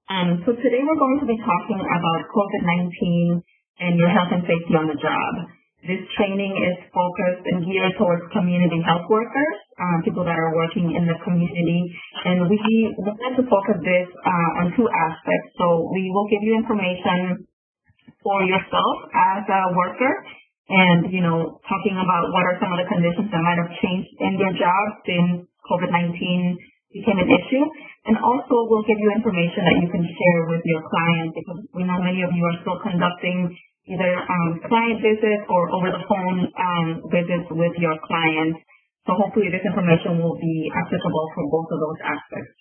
So today we're going to be talking about COVID-19 and your health and safety on the job. This training is focused and geared towards community health workers, people that are working in the community. And we want to focus this on two aspects. So we will give you information for yourself as a worker and, talking about what are some of the conditions that might have changed in your job since COVID-19 became an issue. And also we'll give you information that you can share with your clients, because we know many of you are still conducting either client visits or over the phone visits with your clients. So hopefully this information will be applicable for both of those aspects.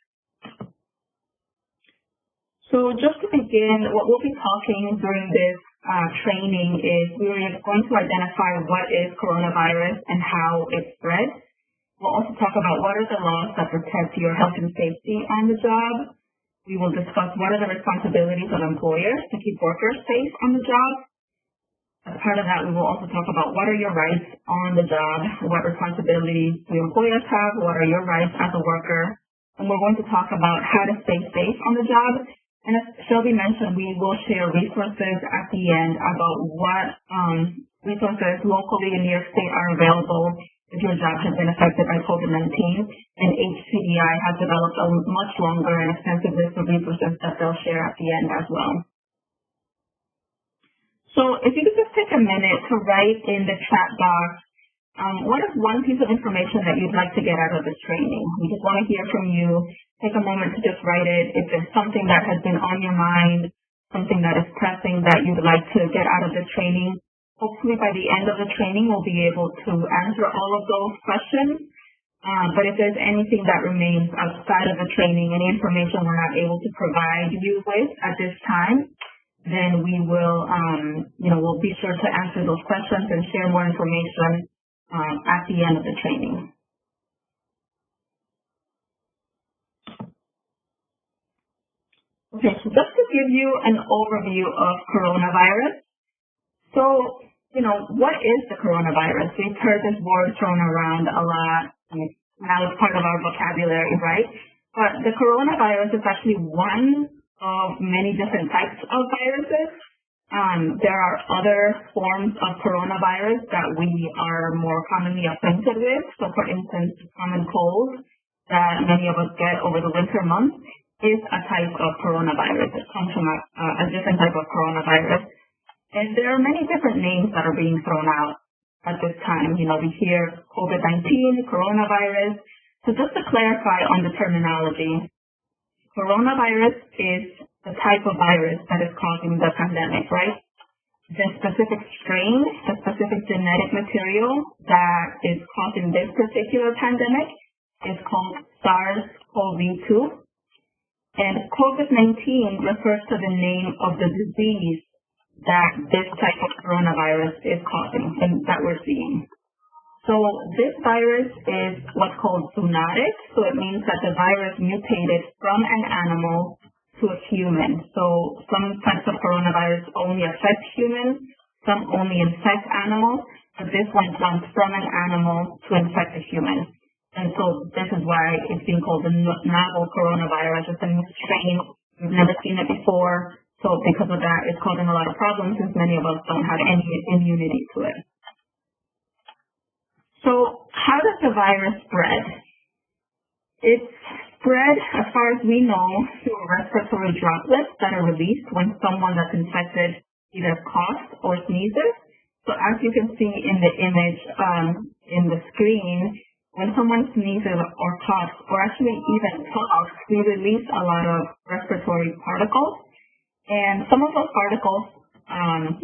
So just to begin, what we'll be talking during this training is we're going to identify what is coronavirus and how it spreads. We'll also talk about what are the laws that protect your health and safety on the job. We will discuss what are the responsibilities of employers to keep workers safe on the job. As part of that, we will also talk about what are your rights on the job, what responsibilities do employers have, what are your rights as a worker, and we're going to talk about how to stay safe on the job. And as Shelby mentioned, we will share resources at the end about what resources locally in New York State are available if your job has been affected by COVID-19. And HCDI has developed a much longer and extensive list of resources that they'll share at the end as well. So if you could just take a minute to write in the chat box, what is one piece of information that you'd like to get out of this training? We just want to hear from you. Take a moment to just write it. If there's something that has been on your mind, something that is pressing that you'd like to get out of the training, hopefully by the end of the training we'll be able to answer all of those questions. But if there's anything that remains outside of the training, any information we're not able to provide you with at this time, then we will, we'll be sure to answer those questions and share more information at the end of the training. Okay, so just to give you an overview of coronavirus. So, what is the coronavirus? We've heard this word thrown around a lot. Now it's part of our vocabulary, right? But the coronavirus is actually one of many different types of viruses. There are other forms of coronavirus that we are more commonly acquainted with. So, for instance, common cold that many of us get over the winter months is a type of coronavirus. It comes from a different type of coronavirus. And there are many different names that are being thrown out at this time. We hear COVID-19, coronavirus. So just to clarify on the terminology, coronavirus is the type of virus that is causing the pandemic, right? The specific strain, the specific genetic material that is causing this particular pandemic is called SARS-CoV-2. And COVID-19 refers to the name of the disease that this type of coronavirus is causing and that we're seeing. So this virus is what's called zoonotic. So it means that the virus mutated from an animal to a human. So some types of coronavirus only affect humans, some only infect animals, but this one jumps from an animal to infect a human. And so this is why it's being called the novel coronavirus. It's a new strain. We've never seen it before. So because of that, it's causing a lot of problems since many of us don't have any immunity to it. So how does the virus spread? It's spread, as far as we know, through respiratory droplets that are released when someone that's infected either coughs or sneezes. So as you can see in the image in the screen, when someone sneezes or coughs, or actually even talks, we release a lot of respiratory particles. And some of those particles,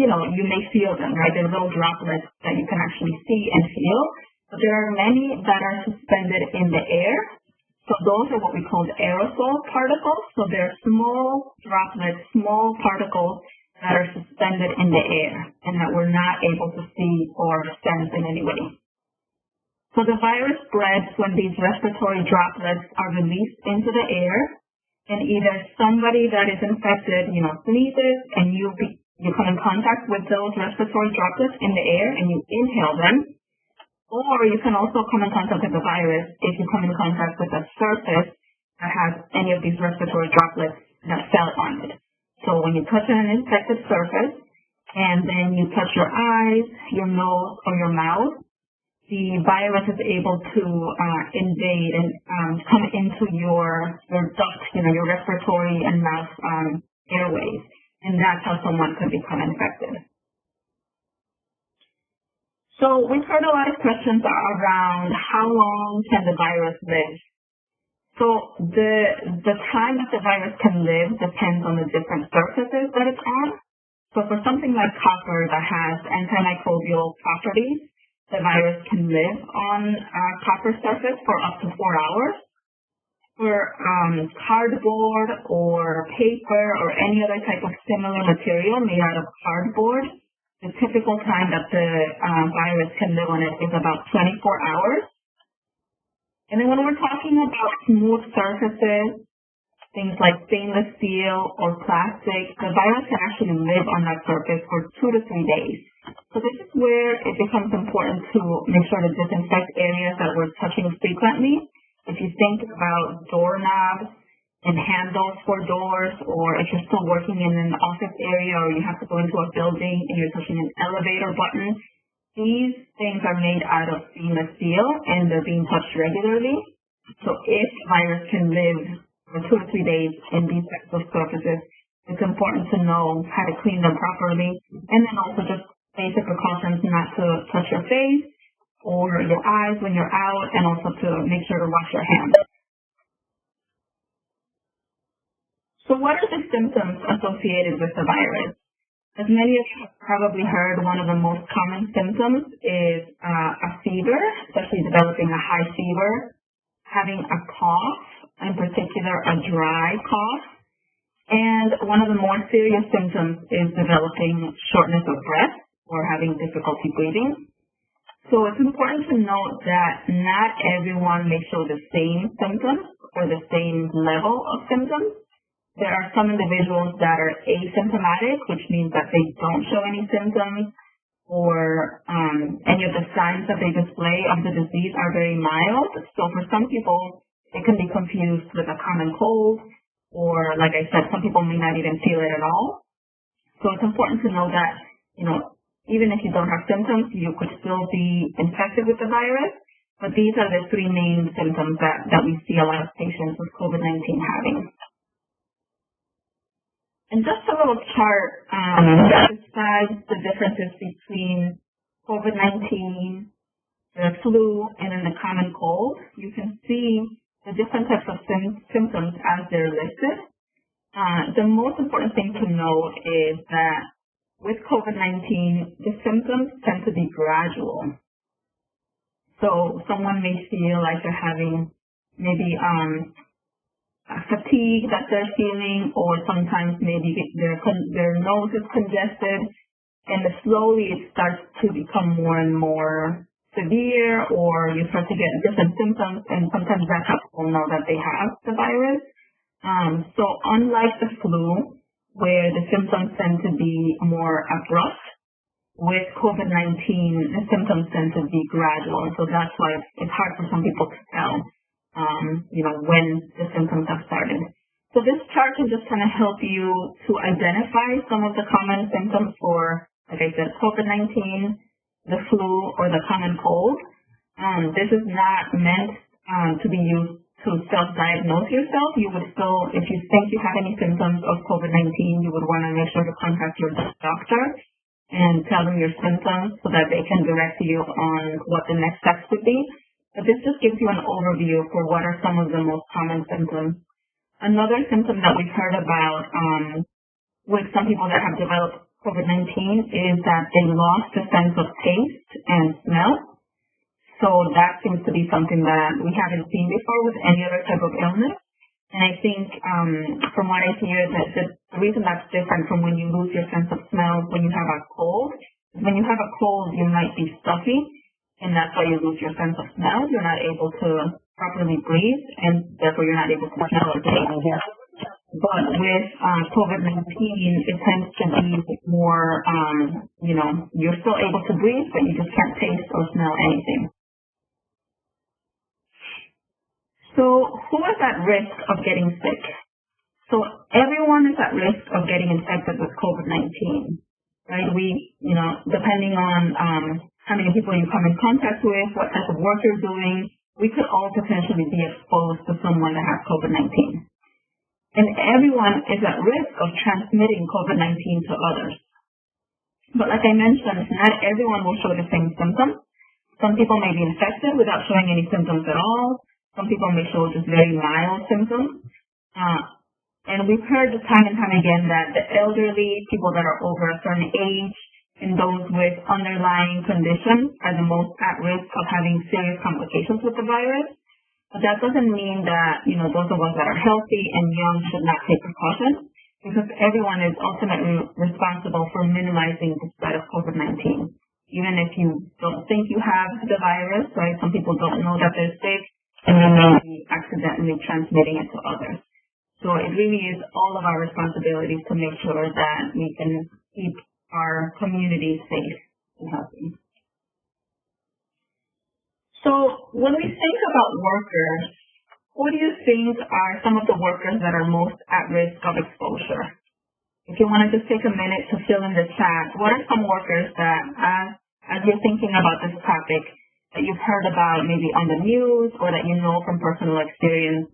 you may feel them, right? They're little droplets that you can actually see and feel. But there are many that are suspended in the air. So those are what we call aerosol particles. So they're small droplets, small particles that are suspended in the air and that we're not able to see or sense in any way. So the virus spreads when these respiratory droplets are released into the air, and either somebody that is infected, sneezes, and you come in contact with those respiratory droplets in the air and you inhale them, or you can also come in contact with the virus if you come in contact with a surface that has any of these respiratory droplets that fell when you touch an infected surface and then you touch your eyes, your nose, or your mouth, the virus is able to invade and come into your duct, your respiratory and mouth airways, and that's how someone could become infected. So we've heard a lot of questions around how long can the virus live. So the time that the virus can live depends on the different surfaces that it's on. So for something like copper that has antimicrobial properties, the virus can live on a copper surface for up to 4 hours. For cardboard or paper or any other type of similar material made out of cardboard, the typical time that the virus can live on it is about 24 hours. And then when we're talking about smooth surfaces, things like stainless steel or plastic, the virus can actually live on that surface for 2 to 3 days. So this is where it becomes important to make sure to disinfect areas that we're touching frequently. If you think about doorknobs and handles for doors, or if you're still working in an office area or you have to go into a building and you're touching an elevator button, these things are made out of stainless steel and they're being touched regularly. So if the virus can live for 2 to 3 days in these types of surfaces, it's important to know how to clean them properly, and then also just basic precautions not to touch your face or your eyes when you're out, and also to make sure to wash your hands. So what are the symptoms associated with the virus? As many of you have probably heard, one of the most common symptoms is a fever, especially developing a high fever, having a cough, in particular a dry cough, and one of the more serious symptoms is developing shortness of breath or having difficulty breathing. So it's important to note that not everyone may show the same symptoms or the same level of symptoms. There are some individuals that are asymptomatic, which means that they don't show any symptoms, or any of the signs that they display of the disease are very mild. So for some people, it can be confused with a common cold, or like I said, some people may not even feel it at all. So it's important to know that, even if you don't have symptoms, you could still be infected with the virus. But these are the 3 main symptoms that we see a lot of patients with COVID-19 having. And just a little chart that describes the differences between COVID-19, the flu, and then the common cold. You can see the different types of symptoms as they're listed. The most important thing to note is that with COVID-19, the symptoms tend to be gradual. So someone may feel like they're having maybe fatigue that they're feeling, or sometimes maybe their nose is congested, and slowly it starts to become more and more severe, or you start to get different symptoms, and sometimes that's how people know that they have the virus. So unlike the flu, where the symptoms tend to be more abrupt, with COVID-19, the symptoms tend to be gradual, and so that's why it's hard for some people to tell when the symptoms have started. So this chart can just kind of help you to identify some of the common symptoms for, like I said, COVID-19, the flu, or the common cold. This is not meant to be used to self-diagnose yourself. You would still, if you think you have any symptoms of COVID-19, you would want to make sure to contact your doctor and tell them your symptoms so that they can direct you on what the next steps would be. But this just gives you an overview for what are some of the most common symptoms. Another symptom that we've heard about with some people that have developed COVID-19 is that they lost the sense of taste and smell. So that seems to be something that we haven't seen before with any other type of illness. And I think from what I hear, that the reason that's different from when you lose your sense of smell when you have a cold, when you have a cold, you might be stuffy, and that's why you lose your sense of smell. You're not able to properly breathe, and therefore you're not able to smell or taste. But with COVID-19, it tends to be more, you're still able to breathe, but you just can't taste or smell anything. So who is at risk of getting sick? So everyone is at risk of getting infected with COVID-19, right? Depending on how many people you come in contact with, what type of work you're doing, we could all potentially be exposed to someone that has COVID-19. And everyone is at risk of transmitting COVID-19 to others. But like I mentioned, not everyone will show the same symptoms. Some people may be infected without showing any symptoms at all. Some people may show just very mild symptoms. And we've heard time and time again that the elderly, people that are over a certain age, and those with underlying conditions are the most at risk of having serious complications with the virus. But that doesn't mean that, those of us that are healthy and young should not take precautions, because everyone is ultimately responsible for minimizing the spread of COVID-19. Even if you don't think you have the virus, right? Some people don't know that they're sick, and they may be accidentally transmitting it to others. So it really is all of our responsibilities to make sure that we can keep our community safe and healthy. So when we think about workers, who do you think are some of the workers that are most at risk of exposure? If you want to just take a minute to fill in the chat, what are some workers that, as you're thinking about this topic, that you've heard about maybe on the news or that you know from personal experience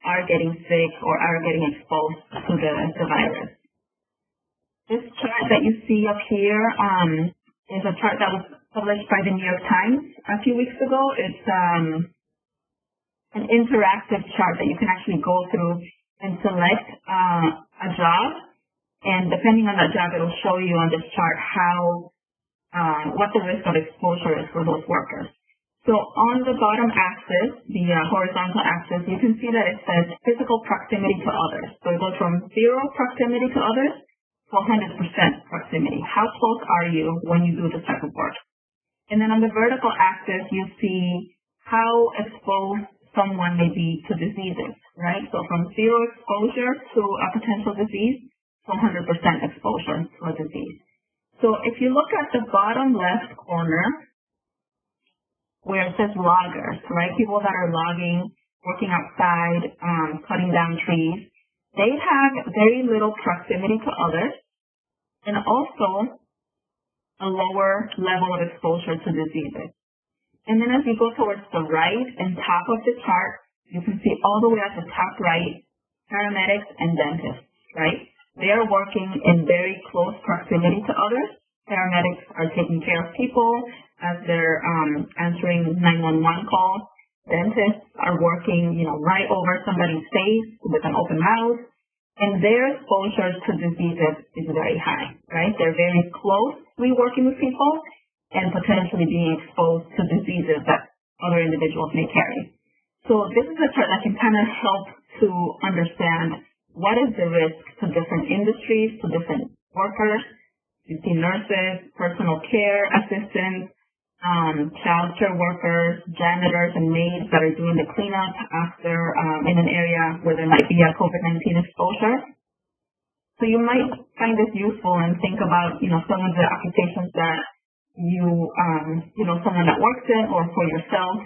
are getting sick or are getting exposed to the virus? This chart that you see up here is a chart that was published by the New York Times a few weeks ago. It's an interactive chart that you can actually go through and select a job, and depending on that job, it'll show you on this chart what the risk of exposure is for those workers. So on the bottom axis, the horizontal axis, you can see that it says physical proximity to others. So it goes from 0 proximity to others to 100% proximity. How close are you when you do this type of work? And then on the vertical axis, you see how exposed someone may be to diseases, right? So from 0 exposure to a potential disease to 100% exposure to a disease. So if you look at the bottom left corner, where it says loggers, right? People that are logging, working outside, cutting down trees, they have very little proximity to others and also a lower level of exposure to diseases. And then as you go towards the right and top of the chart, you can see all the way at the top right, paramedics and dentists, right? They are working in very close proximity to others. Paramedics are taking care of people as they're answering 911 calls. Dentists are working, right over somebody's face with an open mouth, and their exposure to diseases is very high, right? They're very closely working with people and potentially being exposed to diseases that other individuals may carry. So this is a chart that can kind of help to understand what is the risk to different industries, to different workers. You see nurses, personal care assistants, child care workers, janitors, and maids that are doing the cleanup after in an area where there might be a COVID-19 exposure. So you might find this useful and think about, some of the occupations that someone that works in or for yourself,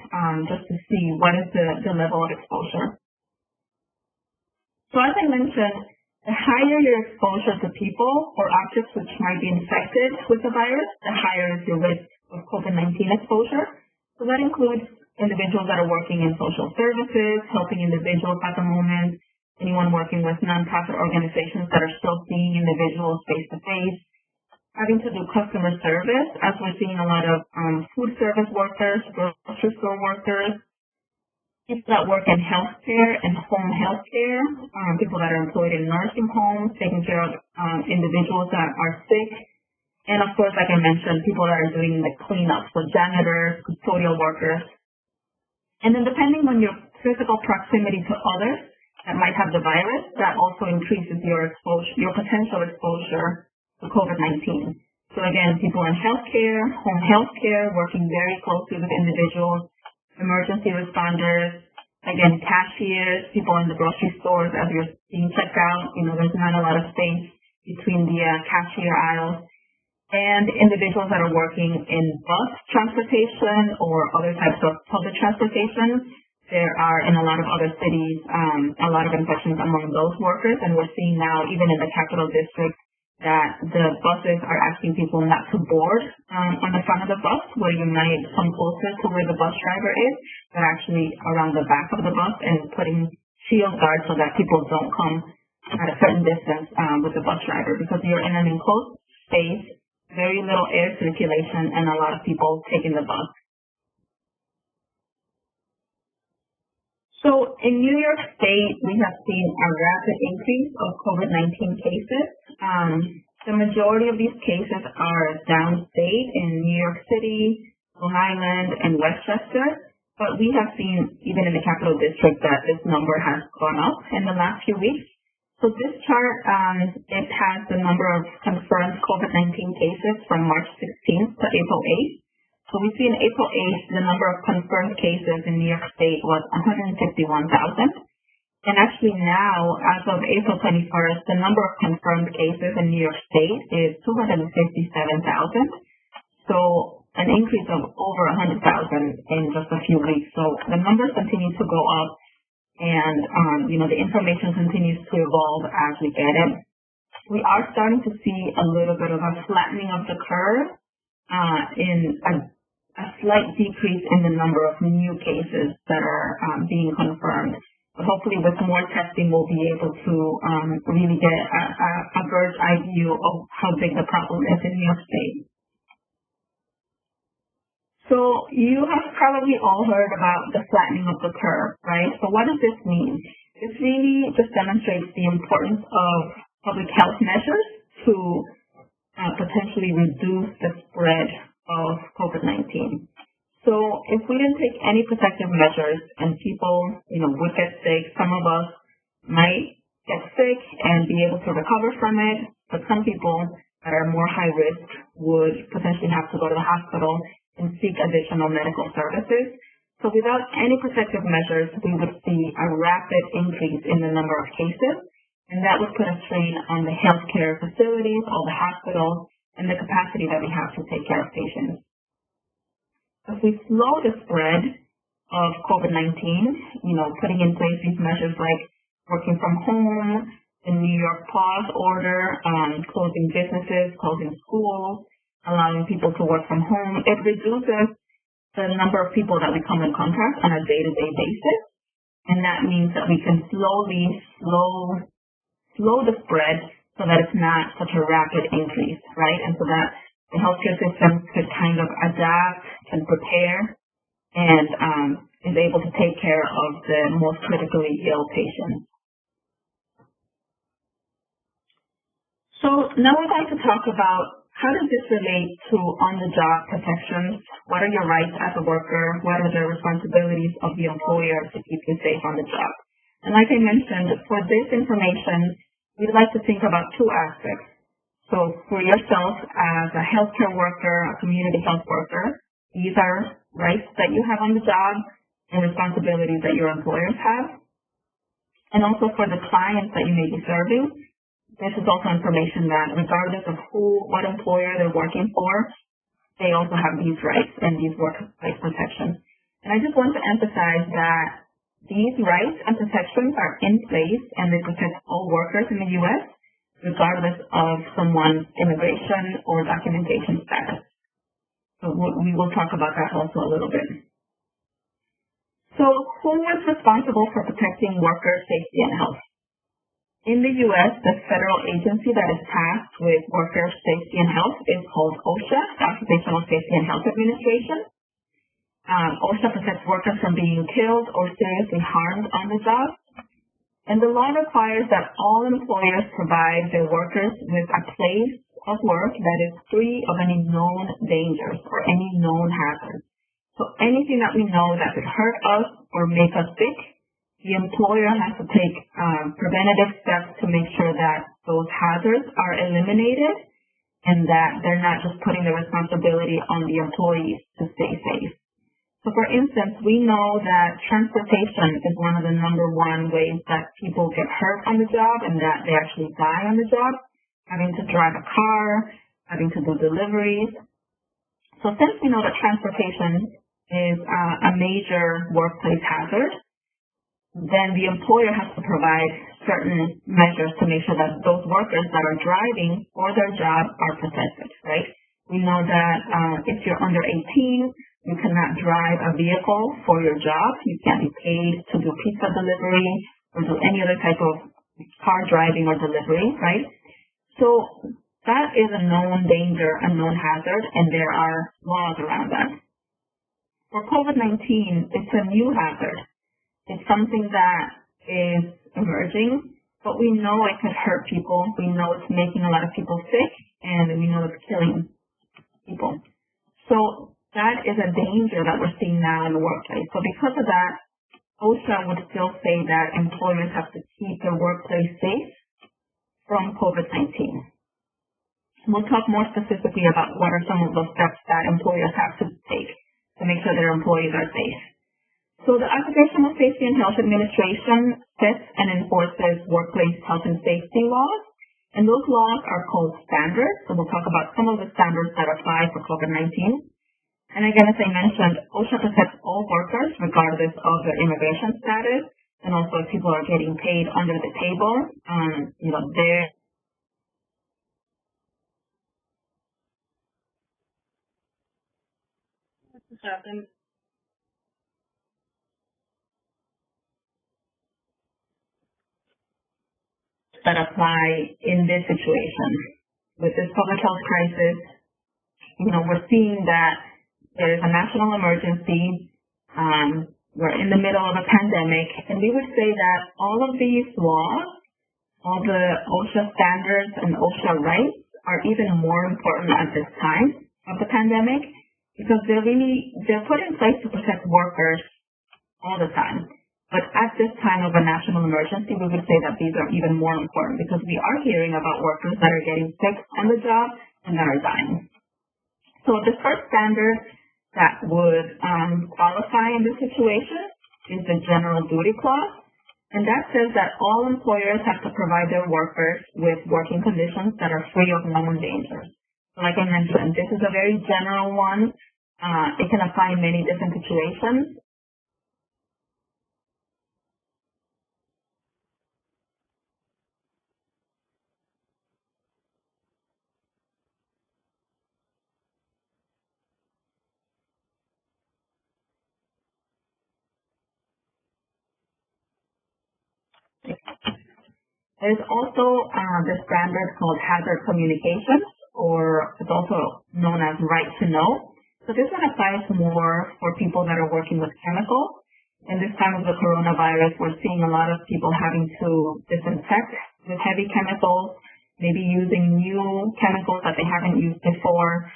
just to see what is the level of exposure. So as I mentioned, the higher your exposure to people or objects which might be infected with the virus, the higher is your risk of COVID-19 exposure. So that includes individuals that are working in social services, helping individuals at the moment, anyone working with nonprofit organizations that are still seeing individuals face-to-face, having to do customer service, as we're seeing a lot of food service workers, grocery store workers, people that work in healthcare and home healthcare, people that are employed in nursing homes, taking care of individuals that are sick, and of course, like I mentioned, people that are doing the cleanup, so janitors, custodial workers. And then depending on your physical proximity to others that might have the virus, that also increases your exposure, your potential exposure to COVID-19. So again, people in healthcare, home healthcare, working very closely with individuals, emergency responders, again, cashiers, people in the grocery stores as you're being checked out. There's not a lot of space between the cashier aisles, and individuals that are working in bus transportation or other types of public transportation. there are in a lot of other cities a lot of infections among those workers, and we're seeing now even in the capital district that the buses are asking people not to board on the front of the bus where you might come closer to where the bus driver is, but actually around the back of the bus and putting shield guards so that people don't come at a certain distance with the bus driver, because you're in an enclosed space, very little air circulation, and a lot of people taking the bus. So in New York State, we have seen a rapid increase of COVID-19 cases. The majority of these cases are downstate in New York City, Long Island, and Westchester. But we have seen, even in the Capital District, that this number has gone up in the last few weeks. So this chart, it has the number of confirmed COVID-19 cases from March 16th to April 8th. So we see in April 8th, the number of confirmed cases in New York State was 151,000. And actually now, as of April 21st, the number of confirmed cases in New York State is 257,000. So an increase of over 100,000 in just a few weeks. So the numbers continue to go up, and the information continues to evolve as we get it. We are starting to see a little bit of a flattening of the curve in a slight decrease in the number of new cases that are being confirmed. But hopefully with more testing, we'll be able to really get a bird's eye view of how big the problem is in New York State. So you have probably all heard about the flattening of the curve, right? So what does this mean? This really just demonstrates the importance of public health measures to potentially reduce the spread of COVID-19. So if we didn't take any protective measures and people, would get sick, some of us might get sick and be able to recover from it, but some people that are more high risk would potentially have to go to the hospital and seek additional medical services. So without any protective measures, we would see a rapid increase in the number of cases, and that would put a strain on the healthcare facilities, all the hospitals, and the capacity that we have to take care of patients. If we slow the spread of COVID-19, putting in place these measures like working from home, the New York pause order, closing businesses, closing schools, allowing people to work from home, it reduces the number of people that we come in contact on a day-to-day basis. And that means that we can slowly slow the spread so that it's not such a rapid increase, right? And so that the healthcare system could kind of adapt and prepare and is able to take care of the most critically ill patients. So now we're going to talk about how does this relate to on-the-job protections? What are your rights as a worker? What are the responsibilities of the employer to keep you safe on the job? And like I mentioned, for this information, we'd like to think about two aspects. So for yourself as a healthcare worker, a community health worker, these are rights that you have on the job and responsibilities that your employers have. And also for the clients that you may be serving, this is also information that regardless of what employer they're working for, they also have these rights and these workplace protections. And I just want to emphasize that these rights and protections are in place and they protect all workers in the U.S., regardless of someone's immigration or documentation status. So we will talk about that also a little bit. So who is responsible for protecting worker safety and health? In the U.S., the federal agency that is tasked with worker safety and health is called OSHA, the Occupational Safety and Health Administration. OSHA protects workers from being killed or seriously harmed on the job. And the law requires that all employers provide their workers with a place of work that is free of any known dangers or any known hazards. So anything that we know that could hurt us or make us sick, the employer has to take preventative steps to make sure that those hazards are eliminated and that they're not just putting the responsibility on the employees to stay safe. So for instance, we know that transportation is one of the number one ways that people get hurt on the job and that they actually die on the job, having to drive a car, having to do deliveries. So since we know that transportation is a major workplace hazard, then the employer has to provide certain measures to make sure that those workers that are driving for their job are protected, right? We know that if you're under 18, you cannot drive a vehicle for your job. You can't be paid to do pizza delivery or do any other type of car driving or delivery, right? So that is a known danger, a known hazard, and there are laws around that. For COVID-19, it's a new hazard. It's something that is emerging, but we know it could hurt people. We know it's making a lot of people sick, and we know it's killing people. So that is a danger that we're seeing now in the workplace. So because of that, OSHA would still say that employers have to keep their workplace safe from COVID-19. We'll talk more specifically about what are some of those steps that employers have to take to make sure their employees are safe. So the Occupational Safety and Health Administration sets and enforces workplace health and safety laws, and those laws are called standards. So we'll talk about some of the standards that apply for COVID-19. And again, as I mentioned, OSHA protects all workers regardless of their immigration status, and also if people are getting paid under the table, they're that apply in this situation. With this public health crisis, we're seeing that there is a national emergency. We're in the middle of a pandemic, and we would say that all of these laws, all the OSHA standards and OSHA rights are even more important at this time of the pandemic because they're put in place to protect workers all the time. But at this time of a national emergency, we would say that these are even more important because we are hearing about workers that are getting sick on the job and that are dying. So the first standard that would qualify in this situation is the General Duty Clause, and that says that all employers have to provide their workers with working conditions that are free of known dangers. So like I mentioned, this is a very general one. It can apply in many different situations. There's also the standard called hazard communications, or it's also known as right to know. So this one applies more for people that are working with chemicals. In this time of the coronavirus, we're seeing a lot of people having to disinfect with heavy chemicals, maybe using new chemicals that they haven't used before.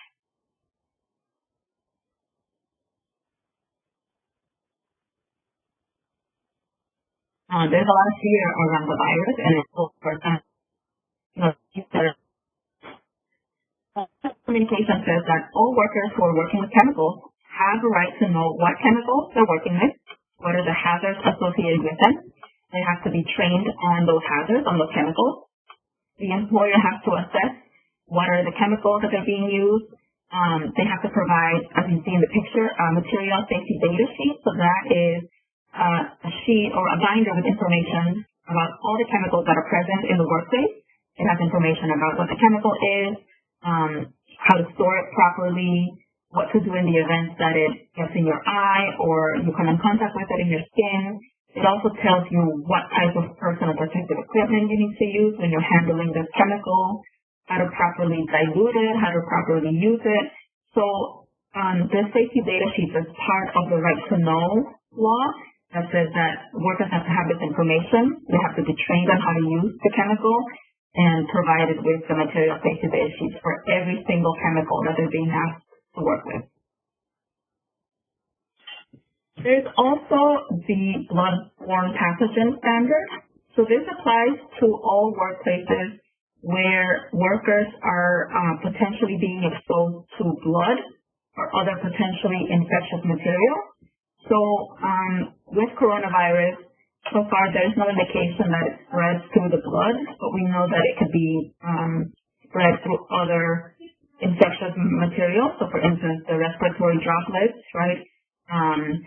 There's a lot of fear around the virus, and it's also for communication says that all workers who are working with chemicals have a right to know what chemicals they're working with, what are the hazards associated with them. They have to be trained on those hazards, on those chemicals. The employer has to assess what are the chemicals that are being used. They have to provide, as you see in the picture, a material safety data sheet. So that is a sheet or a binder with information about all the chemicals that are present in the workplace. It has information about what the chemical is, how to store it properly, what to do in the event that it gets in your eye or you come in contact with it in your skin. It also tells you what type of personal protective equipment you need to use when you're handling this chemical, how to properly dilute it, how to properly use it. So the safety data sheet is part of the right to know law that says that workers have to have this information. They have to be trained on how to use the chemical and provided with the material safety data sheets for every single chemical that they're being asked to work with. There's also the bloodborne pathogen standard. So this applies to all workplaces where workers are potentially being exposed to blood or other potentially infectious material. So with coronavirus, so far there's no indication that it spreads through the blood, but we know that it could be spread through other infectious materials. So for instance, the respiratory droplets, right?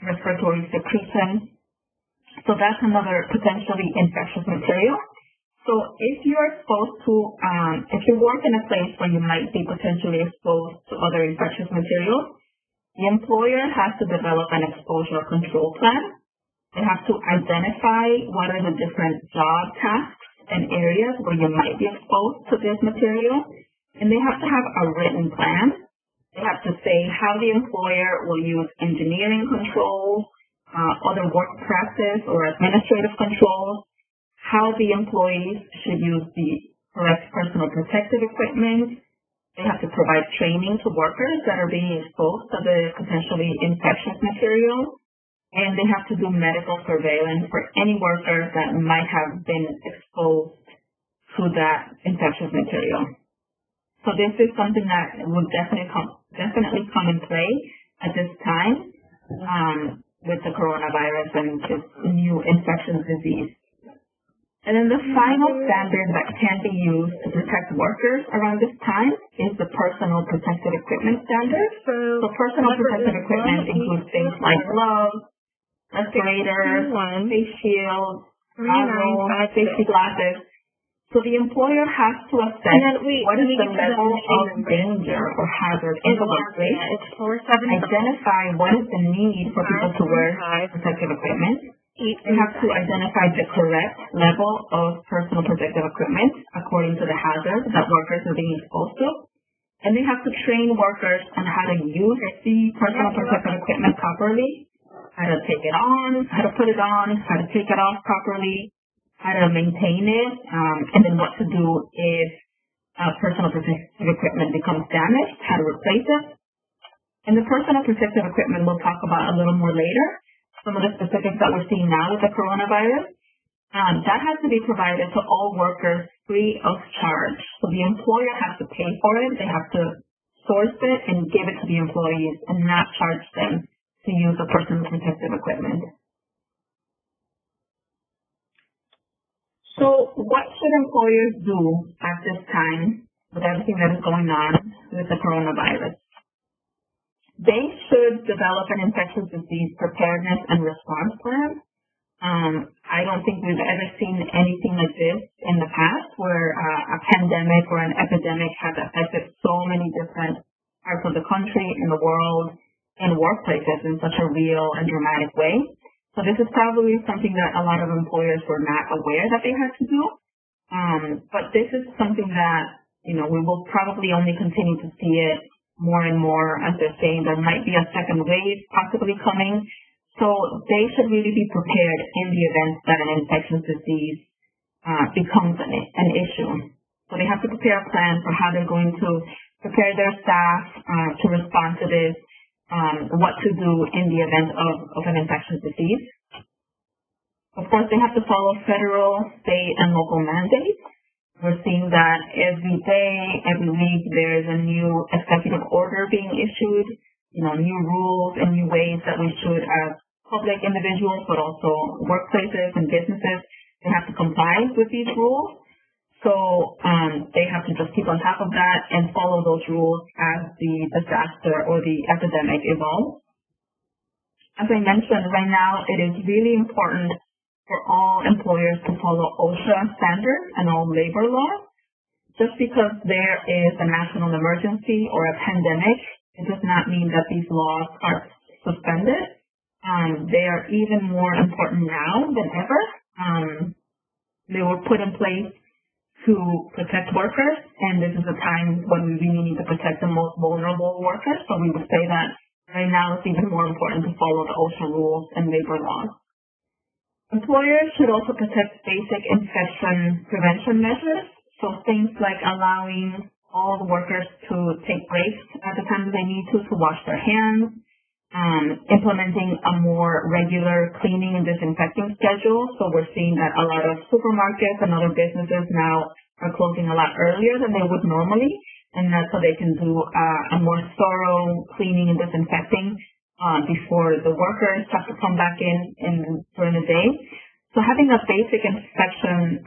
Respiratory secretion. So that's another potentially infectious material. So if you're exposed to, if you work in a place where you might be potentially exposed to other infectious materials, the employer has to develop an exposure control plan. They have to identify what are the different job tasks and areas where you might be exposed to this material, and they have to have a written plan. They have to say how the employer will use engineering controls, other work practice or administrative controls, how the employees should use the correct personal protective equipment. They have to provide training to workers that are being exposed to the potentially infectious material, and they have to do medical surveillance for any workers that might have been exposed to that infectious material. So this is something that will definitely come in play at this time with the coronavirus and this new infectious disease. And then the final standard that can be used to protect workers around this time is the personal protective equipment standard. So personal protective equipment includes things like gloves, respirators, face shields, goggles, safety glasses. So the employer has to assess what is the level of danger or hazard in the workplace, identify what is the need for people to wear protective equipment. They have to identify the correct level of personal protective equipment according to the hazard that workers are being exposed to. And they have to train workers on how to use the personal protective equipment properly, how to take it on, how to put it on, how to take it off properly, how to maintain it, and then what to do if personal protective equipment becomes damaged, how to replace it. And the personal protective equipment we'll talk about a little more later. Some of the specifics that we're seeing now with the coronavirus, that has to be provided to all workers free of charge. So the employer has to pay for it. They have to source it and give it to the employees and not charge them to use the personal protective equipment. So what should employers do at this time with everything that is going on with the coronavirus? They should develop an infectious disease preparedness and response plan. I don't think we've ever seen anything like this in the past where a pandemic or an epidemic has affected so many different parts of the country, in the world, and workplaces in such a real and dramatic way. So this is probably something that a lot of employers were not aware that they had to do. But this is something that, we will probably only continue to see it more and more, as they're saying there might be a second wave possibly coming. So they should really be prepared in the event that an infectious disease becomes an issue. So they have to prepare a plan for how they're going to prepare their staff to respond to this, what to do in the event of an infectious disease. Of course, they have to follow federal, state, and local mandates. We're seeing that every day, every week, there's a new executive order being issued, new rules and new ways that we should, as public individuals, but also workplaces and businesses, they have to comply with these rules. So they have to just keep on top of that and follow those rules as the disaster or the epidemic evolves. As I mentioned, right now, it is really important for all employers to follow OSHA standards and all labor laws. Just because there is a national emergency or a pandemic, it does not mean that these laws are suspended. They are even more important now than ever. They were put in place to protect workers, and this is a time when we really need to protect the most vulnerable workers. So we would say that right now it's even more important to follow the OSHA rules and labor laws. Employers should also protect basic infection prevention measures. So things like allowing all the workers to take breaks at the time they need to wash their hands, implementing a more regular cleaning and disinfecting schedule. So we're seeing that a lot of supermarkets and other businesses now are closing a lot earlier than they would normally, and that's so they can do a more thorough cleaning and disinfecting before the workers have to come back in during the day. So having a basic infection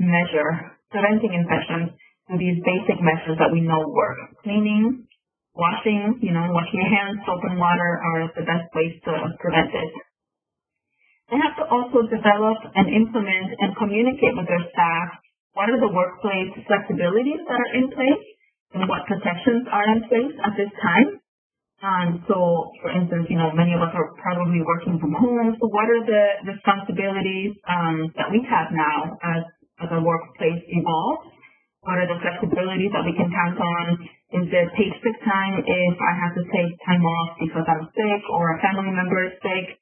measure, preventing infections through these basic measures that we know work. Cleaning, washing your hands, soap and water are the best ways to prevent it. They have to also develop and implement and communicate with their staff what are the workplace flexibilities that are in place and what protections are in place at this time. So, for instance, many of us are probably working from home. So what are the responsibilities that we have now as our workplace evolves? What are the flexibilities that we can count on? Is there paid sick time if I have to take time off because I'm sick or a family member is sick?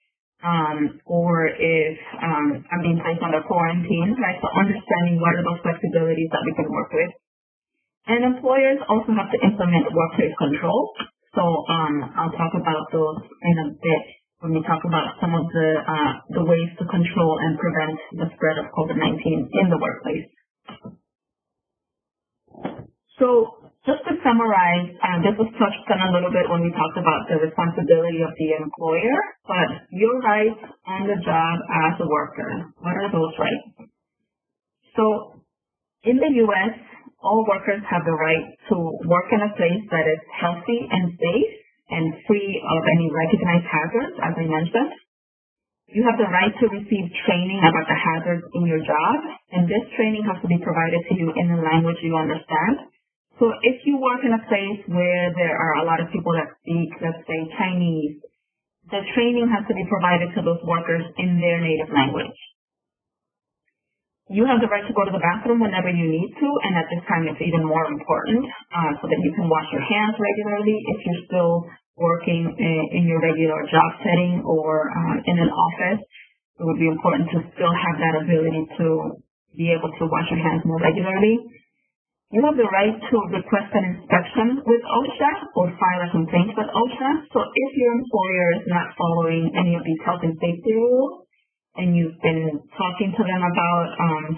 Or if I'm being placed under quarantine, right? So understanding what are those flexibilities that we can work with. And employers also have to implement workplace control. So I'll talk about those in a bit when we talk about some of the ways to control and prevent the spread of COVID-19 in the workplace. So just to summarize, this was touched on a little bit when we talked about the responsibility of the employer, but your rights on the job as a worker, what are those rights? So in the U.S., all workers have the right to work in a place that is healthy and safe and free of any recognized hazards, as I mentioned. You have the right to receive training about the hazards in your job, and this training has to be provided to you in the language you understand. So if you work in a place where there are a lot of people that speak, let's say, Chinese, the training has to be provided to those workers in their native language. You have the right to go to the bathroom whenever you need to, and at this time it's even more important so that you can wash your hands regularly if you're still working in your regular job setting or in an office. It would be important to still have that ability to be able to wash your hands more regularly. You have the right to request an inspection with OSHA or file a complaint with OSHA. So if your employer is not following any of these health and safety rules, and you've been talking to them about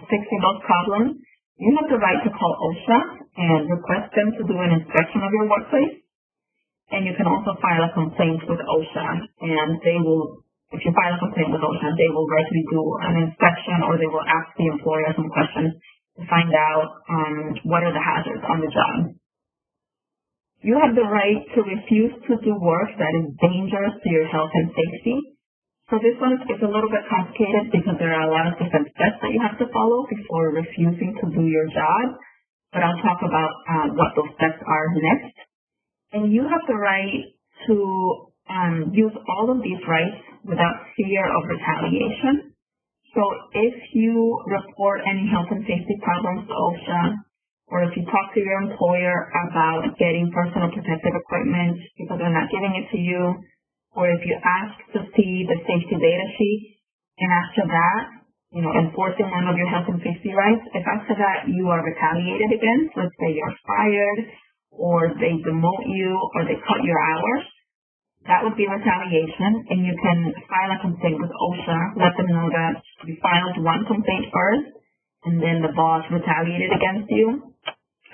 fixing those problems, you have the right to call OSHA and request them to do an inspection of your workplace. And you can also file a complaint with OSHA, and they will, if you file a complaint with OSHA, they will likely do an inspection or they will ask the employer some questions to find out what are the hazards on the job. You have the right to refuse to do work that is dangerous to your health and safety. So this one is a little bit complicated because there are a lot of different steps that you have to follow before refusing to do your job. But I'll talk about what those steps are next. And you have the right to use all of these rights without fear of retaliation. So if you report any health and safety problems to OSHA, or if you talk to your employer about getting personal protective equipment because they're not giving it to you, or if you ask to see the safety data sheet, and after that, enforcing one of your health and safety rights, if after that you are retaliated against, let's say you're fired, or they demote you, or they cut your hours, that would be retaliation, and you can file a complaint with OSHA, let them know that you filed one complaint first, and then the boss retaliated against you,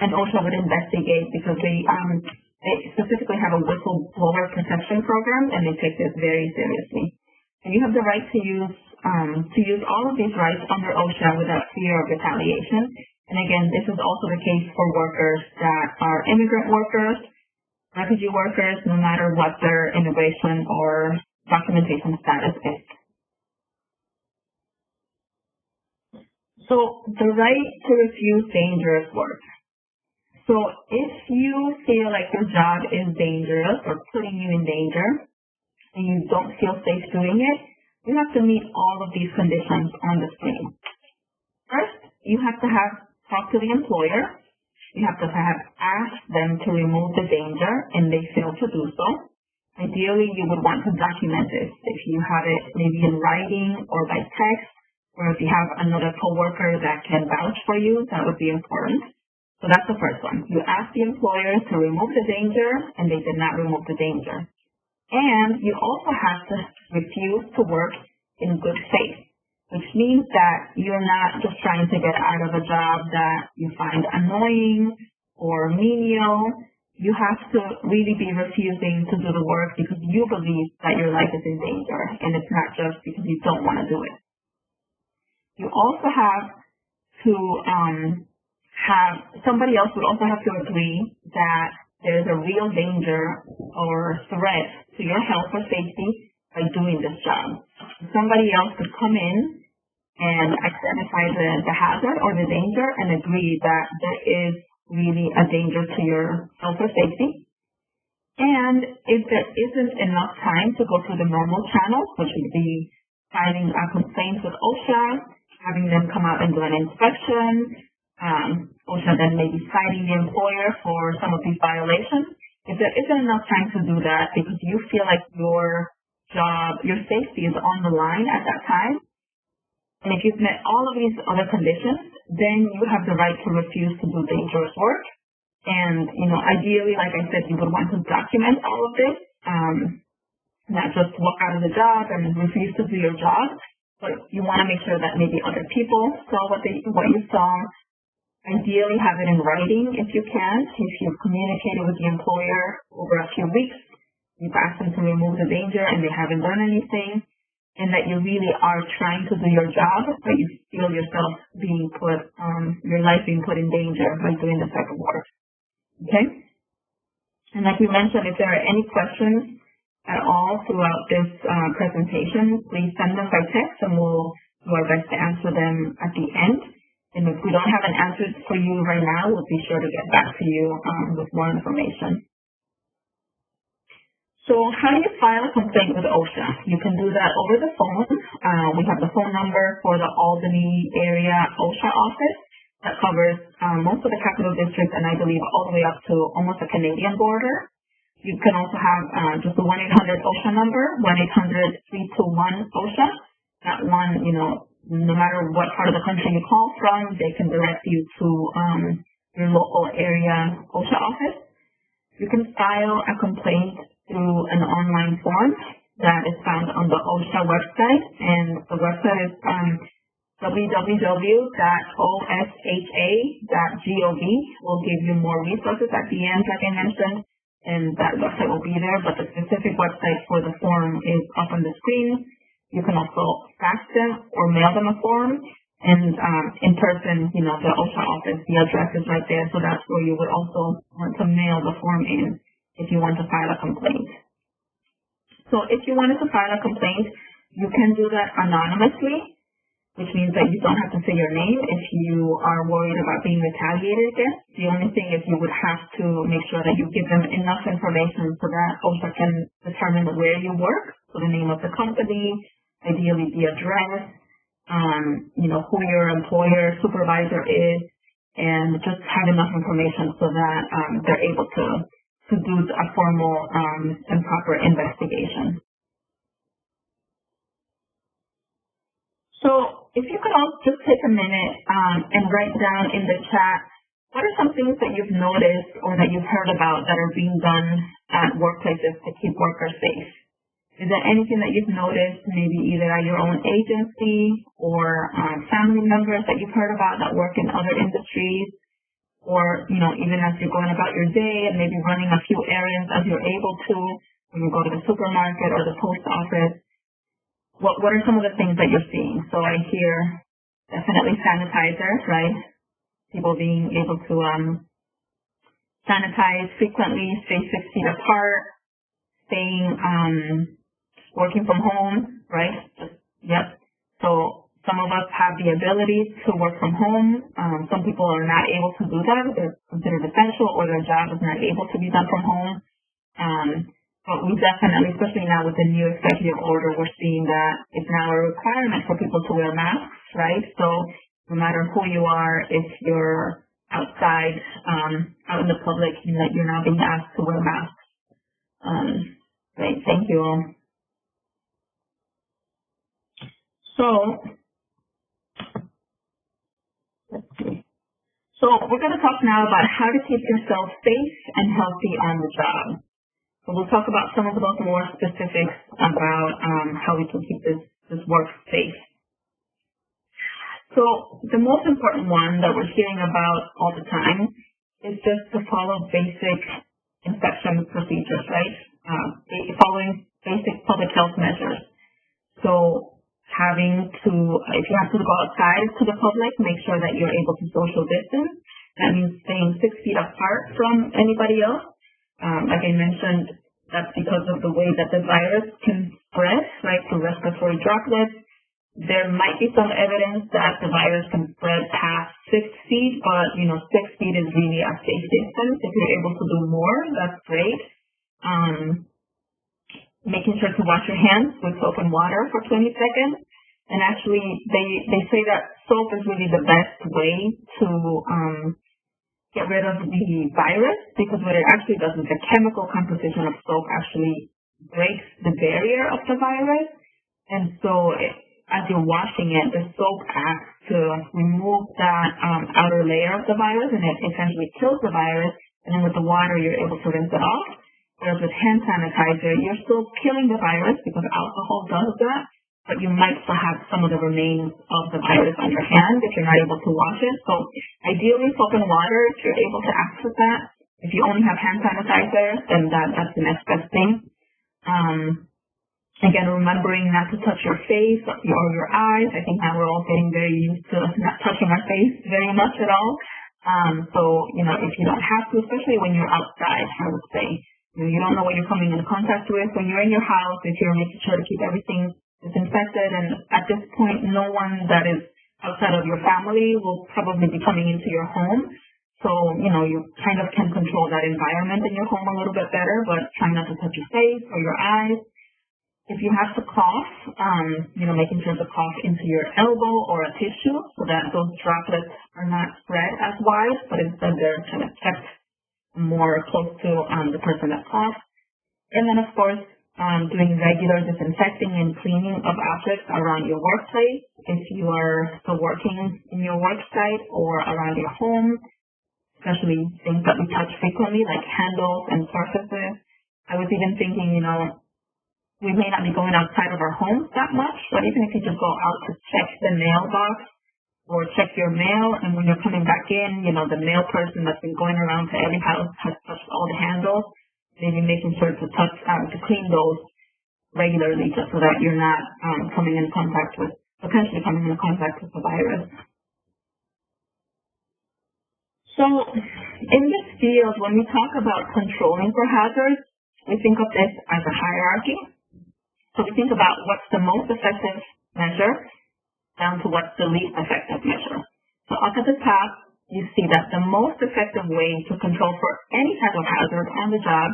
and OSHA would investigate because they specifically have a whistleblower protection program, and they take this very seriously. And you have the right to use all of these rights under OSHA without fear of retaliation. And again, this is also the case for workers that are immigrant workers, refugee workers, no matter what their immigration or documentation status is. So the right to refuse dangerous work. So if you feel like your job is dangerous or putting you in danger and you don't feel safe doing it, you have to meet all of these conditions on the screen. First, you have to talk to the employer. You have to have asked them to remove the danger and they fail to do so. Ideally, you would want to document this. If you have it maybe in writing or by text, or if you have another coworker that can vouch for you, that would be important. So that's the first one. You ask the employer to remove the danger and they did not remove the danger. And you also have to refuse to work in good faith, which means that you're not just trying to get out of a job that you find annoying or menial. You have to really be refusing to do the work because you believe that your life is in danger, and it's not just because you don't want to do it. You also have to somebody else would also have to agree that there's a real danger or threat to your health or safety by doing this job. Somebody else could come in and identify the hazard or the danger and agree that there is really a danger to your health or safety. And if there isn't enough time to go through the normal channels, which would be filing a complaint with OSHA, having them come out and do an inspection, OSHA then maybe citing the employer for some of these violations. If there isn't enough time to do that because you feel like your job, your safety is on the line at that time, and if you've met all of these other conditions, then you have the right to refuse to do dangerous work. And, ideally, like I said, you would want to document all of this, not just walk out of the job and refuse to do your job, but you want to make sure that maybe other people saw what you saw. Ideally, have it in writing if you can. If you've communicated with the employer over a few weeks, you've asked them to remove the danger and they haven't done anything, and that you really are trying to do your job, but you feel yourself being put, your life being put in danger by doing this type of work. Okay? And like we mentioned, if there are any questions at all throughout this presentation, please send them by text and we'll do our best to answer them at the end. And if we don't have an answer for you right now, we'll be sure to get back to you with more information. So how do you file a complaint with OSHA? You can do that over the phone. We have the phone number for the Albany area OSHA office that covers most of the Capital District and I believe all the way up to almost the Canadian border. You can also have just the 1-800-OSHA number, 1-800-321-OSHA. That one, no matter what part of the country you call from, they can direct you to your local area OSHA office. You can file a complaint through an online form that is found on the OSHA website, and the website is www.osha.gov. We'll give you more resources at the end, like I mentioned, and that website will be there, but the specific website for the form is up on the screen. You can also fax them or mail them a form, and in person, the OSHA office, the address is right there, so that's where you would also want to mail the form in if you want to file a complaint. So if you wanted to file a complaint, you can do that anonymously, which means that you don't have to say your name if you are worried about being retaliated against. The only thing is you would have to make sure that you give them enough information so that OSHA can determine where you work, so the name of the company, ideally the address, who your employer, supervisor is, and just have enough information so that they're able to do a formal and proper investigation. So if you could all just take a minute and write down in the chat, what are some things that you've noticed or that you've heard about that are being done at workplaces to keep workers safe? Is there anything that you've noticed, maybe either at your own agency or family members that you've heard about that work in other industries, or even as you're going about your day and maybe running a few errands as you're able to when you go to the supermarket or the post office? What are some of the things that you're seeing? So I hear definitely sanitizer, right? People being able to sanitize frequently, stay 6 feet apart, working from home, right? Yep. So some of us have the ability to work from home. Some people are not able to do that. They're considered essential or their job is not able to be done from home. But we definitely, especially now with the new executive order, we're seeing that it's now a requirement for people to wear masks, right? So no matter who you are, if you're outside, out in the public, you're now being asked to wear masks. Great, thank you all. So, let's see. So we're going to talk now about how to keep yourself safe and healthy on the job. So we'll talk about some of those more specifics about how we can keep this work safe. So the most important one that we're hearing about all the time is just to follow basic infection procedures, right? Following basic public health measures. So if you have to go outside to the public, make sure that you're able to social distance. That means staying 6 feet apart from anybody else. Like I mentioned, That's because of the way that the virus can spread, right, through respiratory droplets. There might be some evidence that the virus can spread past 6 feet, but, 6 feet is really a safe distance. If you're able to do more, that's great. Making sure to wash your hands with soap and water for 20 seconds. And actually, they say that soap is really the best way to get rid of the virus, because what it actually does is the chemical composition of soap actually breaks the barrier of the virus. And so as you're washing it, the soap acts to remove that outer layer of the virus, and it essentially kills the virus. And then with the water, you're able to rinse it off. Whereas with hand sanitizer, you're still killing the virus because alcohol does that, but you might still have some of the remains of the virus on your hand if you're not able to wash it. So ideally, soap and water, if you're able to access that. If you only have hand sanitizer, then that's the next best thing. Again, remembering not to touch your face or your eyes. I think now we're all getting very used to not touching our face very much at all. So, if you don't have to, especially when you're outside, I would say, you don't know what you're coming in contact with. When you're in your house, if you're making sure to keep everything disinfected, and at this point, no one that is outside of your family will probably be coming into your home. So, you kind of can control that environment in your home a little bit better, but try not to touch your face or your eyes. If you have to cough, making sure to cough into your elbow or a tissue so that those droplets are not spread as wide, but instead they're kind of kept more close to the person that coughs. And then, of course, doing regular disinfecting and cleaning of objects around your workplace if you are still working in your work site or around your home, especially things that we touch frequently like handles and surfaces. I was even thinking, we may not be going outside of our homes that much, but even if you just go out to check the mailbox or check your mail, and when you're coming back in, the mail person that's been going around to every house has touched all the handles, maybe making sure to clean those regularly just so that you're not potentially coming in contact with the virus. So in this field, when we talk about controlling for hazards, we think of this as a hierarchy. So we think about what's the most effective measure down to what's the least effective measure. So up at the top, you see that the most effective way to control for any type of hazard on the job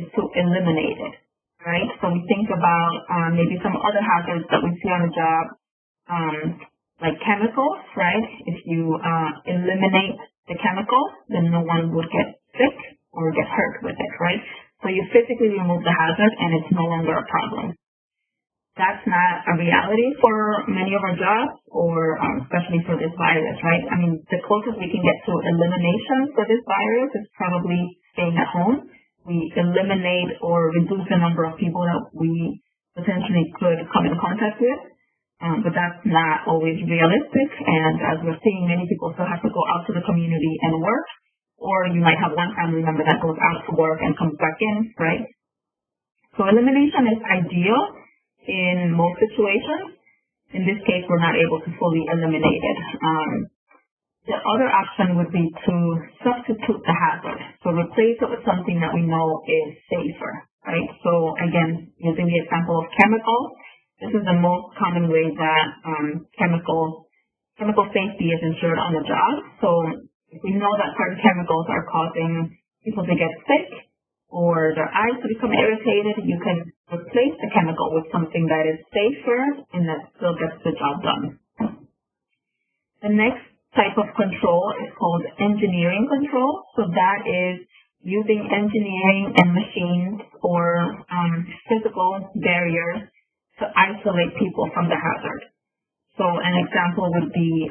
is to eliminate it, right? So we think about maybe some other hazards that we see on the job, like chemicals, right? If you eliminate the chemical, then no one would get sick or get hurt with it, right? So you physically remove the hazard and it's no longer a problem. That's not a reality for many of our jobs, or especially for this virus, right? I mean, the closest we can get to elimination for this virus is probably staying at home. We eliminate or reduce the number of people that we potentially could come in contact with, but that's not always realistic. And as we're seeing, many people still have to go out to the community and work, or you might have one family member that goes out to work and comes back in, right? So elimination is ideal in most situations. In this case, we're not able to fully eliminate it. The other option would be to substitute the hazard. So replace it with something that we know is safer, right? So again, using the example of chemicals, this is the most common way that chemical safety is ensured on the job. So if we know that certain chemicals are causing people to get sick or their eyes to become irritated, you can replace the chemical with something that is safer and that still gets the job done. The next type of control is called engineering control. So that is using engineering and machines or physical barriers to isolate people from the hazard. So an example would be,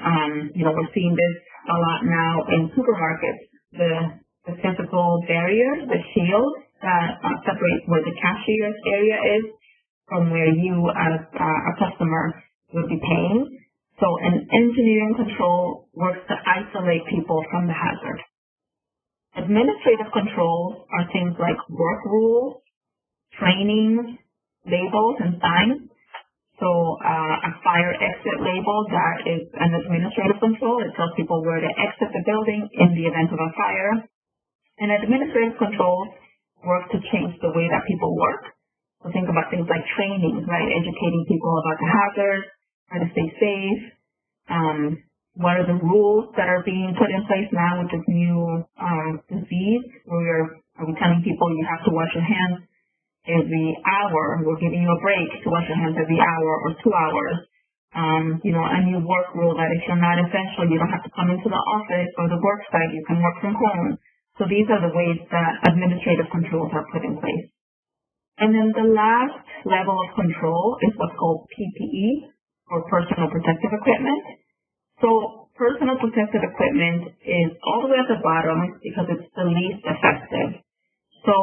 we're seeing this a lot now in supermarkets. The physical barrier, the shield that separates where the cashier's area is from where you as a customer would be paying. So an engineering control works to isolate people from the hazard. Administrative controls are things like work rules, training, labels, and signs. So a fire exit label, that is an administrative control. It tells people where to exit the building in the event of a fire. And administrative controls work to change the way that people work. So think about things like training, right? Educating people about the hazards, how to stay safe. What are the rules that are being put in place now with this new disease? Are we telling people you have to wash your hands every hour? We're giving you a break to wash your hands every hour or 2 hours. A new work rule that if you're not essential, you don't have to come into the office or the work site. You can work from home. So these are the ways that administrative controls are put in place. And then the last level of control is what's called PPE, or personal protective equipment. So personal protective equipment is all the way at the bottom because it's the least effective. So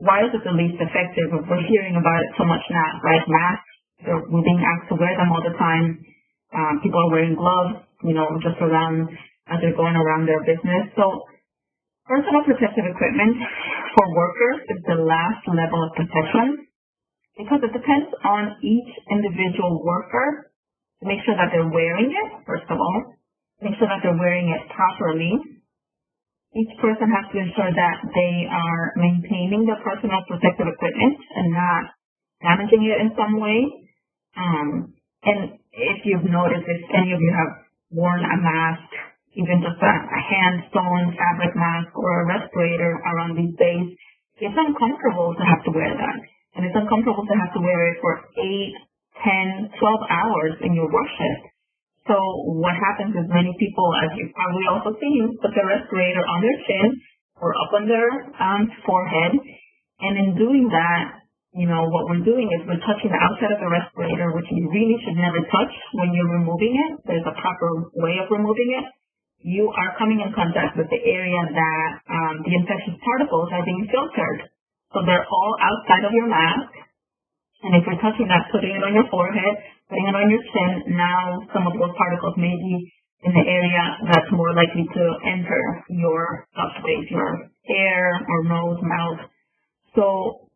why is it the least effective? We're hearing about it so much now, right? Masks, we're being asked to wear them all the time. People are wearing gloves, just around as they're going around their business. So personal protective equipment for workers is the last level of protection because it depends on each individual worker to make sure that they're wearing it, first of all, make sure that they're wearing it properly. Each person has to ensure that they are maintaining the personal protective equipment and not damaging it in some way. And if you've noticed, if any of you have worn a mask, even just a hand-sewn fabric mask or a respirator around these days, it's uncomfortable to have to wear that. And it's uncomfortable to have to wear it for 8, 10, 12 hours in your work shift. So what happens is many people, as you've probably also seen, put the respirator on their chin or up on their forehead. And in doing that, what we're doing is we're touching the outside of the respirator, which you really should never touch when you're removing it. There's a proper way of removing it. You are coming in contact with the area that the infectious particles are being filtered. So they're all outside of your mask. And if you're touching that, putting it on your forehead, putting it on your chin, now some of those particles may be in the area that's more likely to enter your space, your hair or nose, mouth. So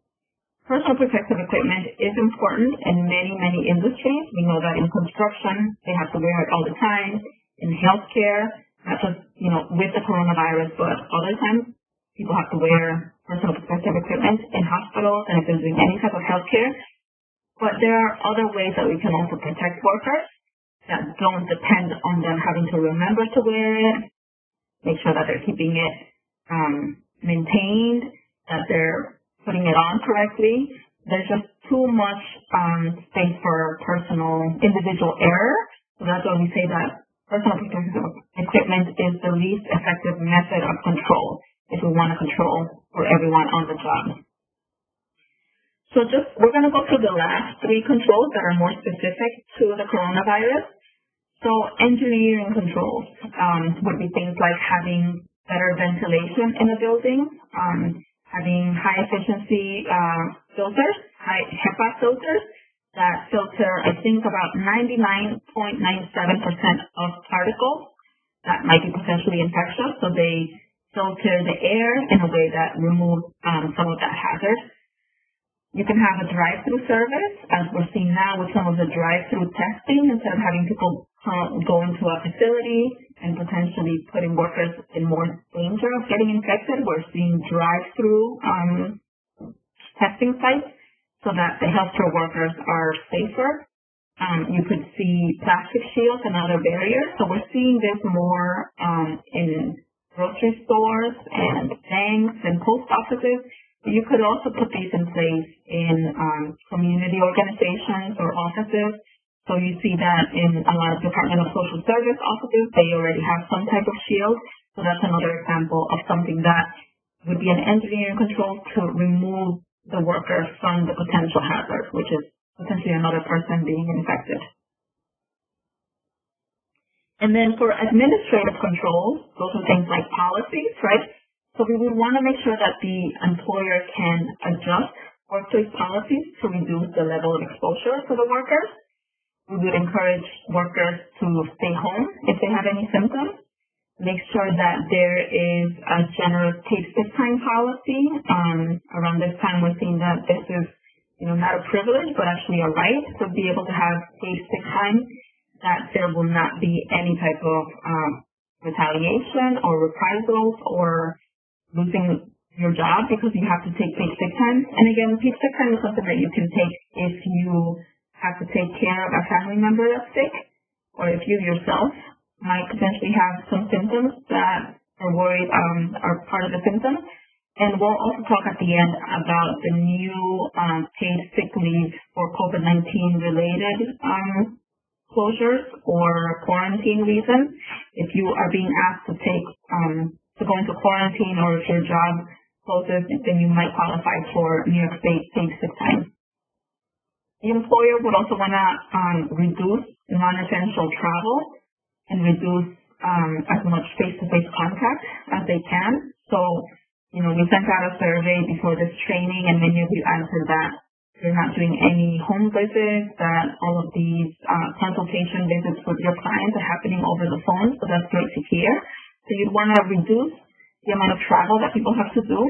personal protective equipment is important in many, many industries. We know that in construction, they have to wear it all the time. In healthcare, not just, with the coronavirus, but other times, people have to wear personal protective equipment in hospitals and if they're doing any type of healthcare. But there are other ways that we can also protect workers that don't depend on them having to remember to wear it, make sure that they're keeping it maintained, that they're putting it on correctly. There's just too much space for individual error. So that's why we say that personal protective equipment is the least effective method of control if we want to control for everyone on the job. So we're going to go through the last 3 controls that are more specific to the coronavirus. So engineering controls would be things like having better ventilation in a building, having high efficiency filters, high HEPA filters that filter, I think, about 99.97% of particles that might be potentially infectious. So they filter the air in a way that removes some of that hazard. You can have a drive-through service, as we're seeing now with some of the drive-through testing, instead of having people go into a facility and potentially putting workers in more danger of getting infected. We're seeing drive-through testing sites so that the healthcare workers are safer. You could see plastic shields and other barriers. So we're seeing this more in grocery stores and banks and post offices. You could also put these in place in community organizations or offices. So you see that in a lot of Department of Social Service offices, they already have some type of shield. So that's another example of something that would be an engineering control to remove the worker from the potential hazard, which is potentially another person being infected. And then for administrative controls, those are things like policies, right? So we would want to make sure that the employer can adjust workplace policies to reduce the level of exposure to the workers. We would encourage workers to stay home if they have any symptoms. Make sure that there is a generous paid sick time policy. Around this time, we're seeing that this is, not a privilege, but actually a right to be able to have paid sick time, that there will not be any type of retaliation or reprisals or losing your job because you have to take paid sick time. And again, paid sick time is something that you can take if you have to take care of a family member that's sick, or if you yourself might potentially have some symptoms that are worried are part of the symptoms. And we'll also talk at the end about the new paid sick leave for COVID-19 related closures or quarantine reasons. If you are being asked to to go into quarantine, or if your job closes, then you might qualify for New York State paid sick time. The employer would also want to reduce non-essential travel and reduce as much face-to-face contact as they can. So, we sent out a survey before this training, and many of you answered that you're not doing any home visits, that all of these consultation visits with your clients are happening over the phone, so that's great to hear. So you'd want to reduce the amount of travel that people have to do,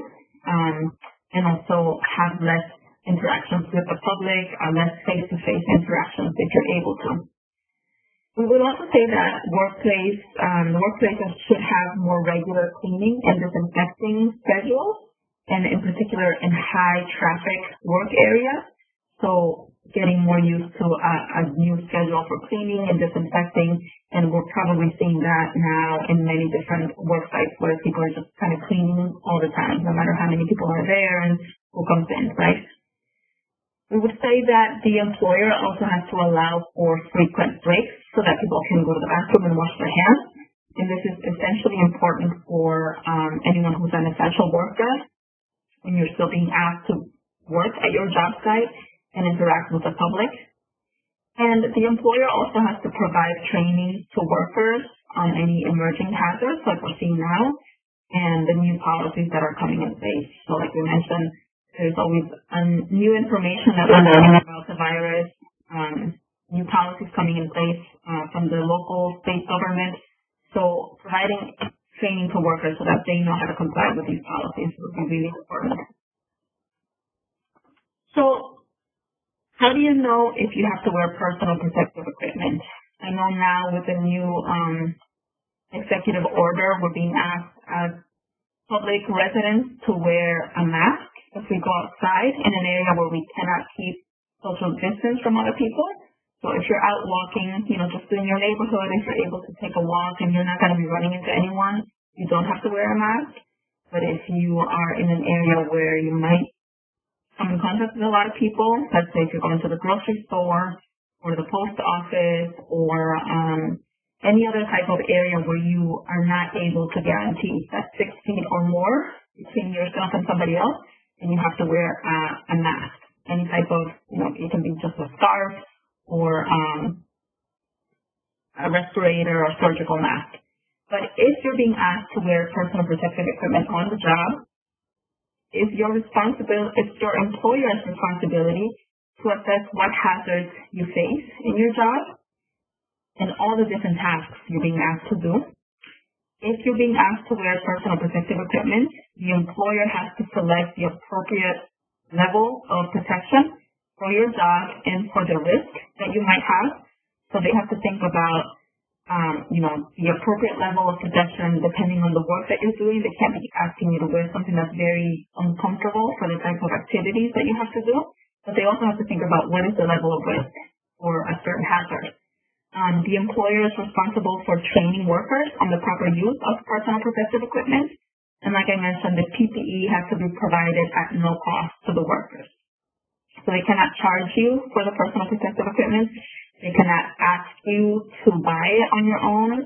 and also have less interactions with the public, less face-to-face interactions if you're able to. We would also say that workplaces should have more regular cleaning and disinfecting schedules, and in particular in high traffic work areas. So getting more used to a new schedule for cleaning and disinfecting, and we're probably seeing that now in many different work sites where people are just kind of cleaning all the time, no matter how many people are there and who comes in, right? We would say that the employer also has to allow for frequent breaks so that people can go to the bathroom and wash their hands. And this is essentially important for anyone who's an essential worker when you're still being asked to work at your job site and interact with the public. And the employer also has to provide training to workers on any emerging hazards like we're seeing now, and the new policies that are coming in place. So like we mentioned, there's always new information that we're learning about the virus, new policies coming in place from the local, state government. So providing training to workers so that they know how to comply with these policies would be really important. So how do you know if you have to wear personal protective equipment? I know now with the new executive order, we're being asked as public residents to wear a mask if we go outside in an area where we cannot keep social distance from other people. So if you're out walking, just in your neighborhood, if you're able to take a walk and you're not going to be running into anyone, you don't have to wear a mask. But if you are in an area where you might come in contact with a lot of people, let's say if you're going to the grocery store or the post office or any other type of area where you are not able to guarantee that 6 feet or more between yourself and somebody else, and you have to wear a mask. Any type of, it can be just a scarf or a respirator or surgical mask. But if you're being asked to wear personal protective equipment on the job, it's your employer's responsibility to assess what hazards you face in your job and all the different tasks you're being asked to do. If you're being asked to wear personal protective equipment, the employer has to select the appropriate level of protection for your job and for the risk that you might have. So they have to think about, the appropriate level of protection depending on the work that you're doing. They can't be asking you to wear something that's very uncomfortable for the type of activities that you have to do. But they also have to think about what is the level of risk for a certain hazard. The employer is responsible for training workers on the proper use of personal protective equipment. And like I mentioned, the PPE has to be provided at no cost to the workers. So they cannot charge you for the personal protective equipment. They cannot ask you to buy it on your own.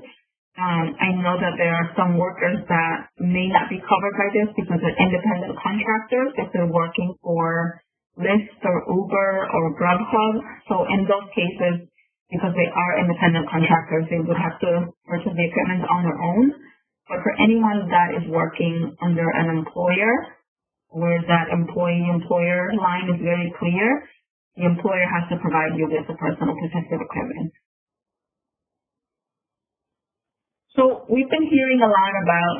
I know that there are some workers that may not be covered by this because they're independent contractors if they're working for Lyft or Uber or Grubhub. So in those cases, because they are independent contractors, they would have to purchase the equipment on their own. But for anyone that is working under an employer, where that employee-employer line is very clear, the employer has to provide you with the personal protective equipment. So we've been hearing a lot about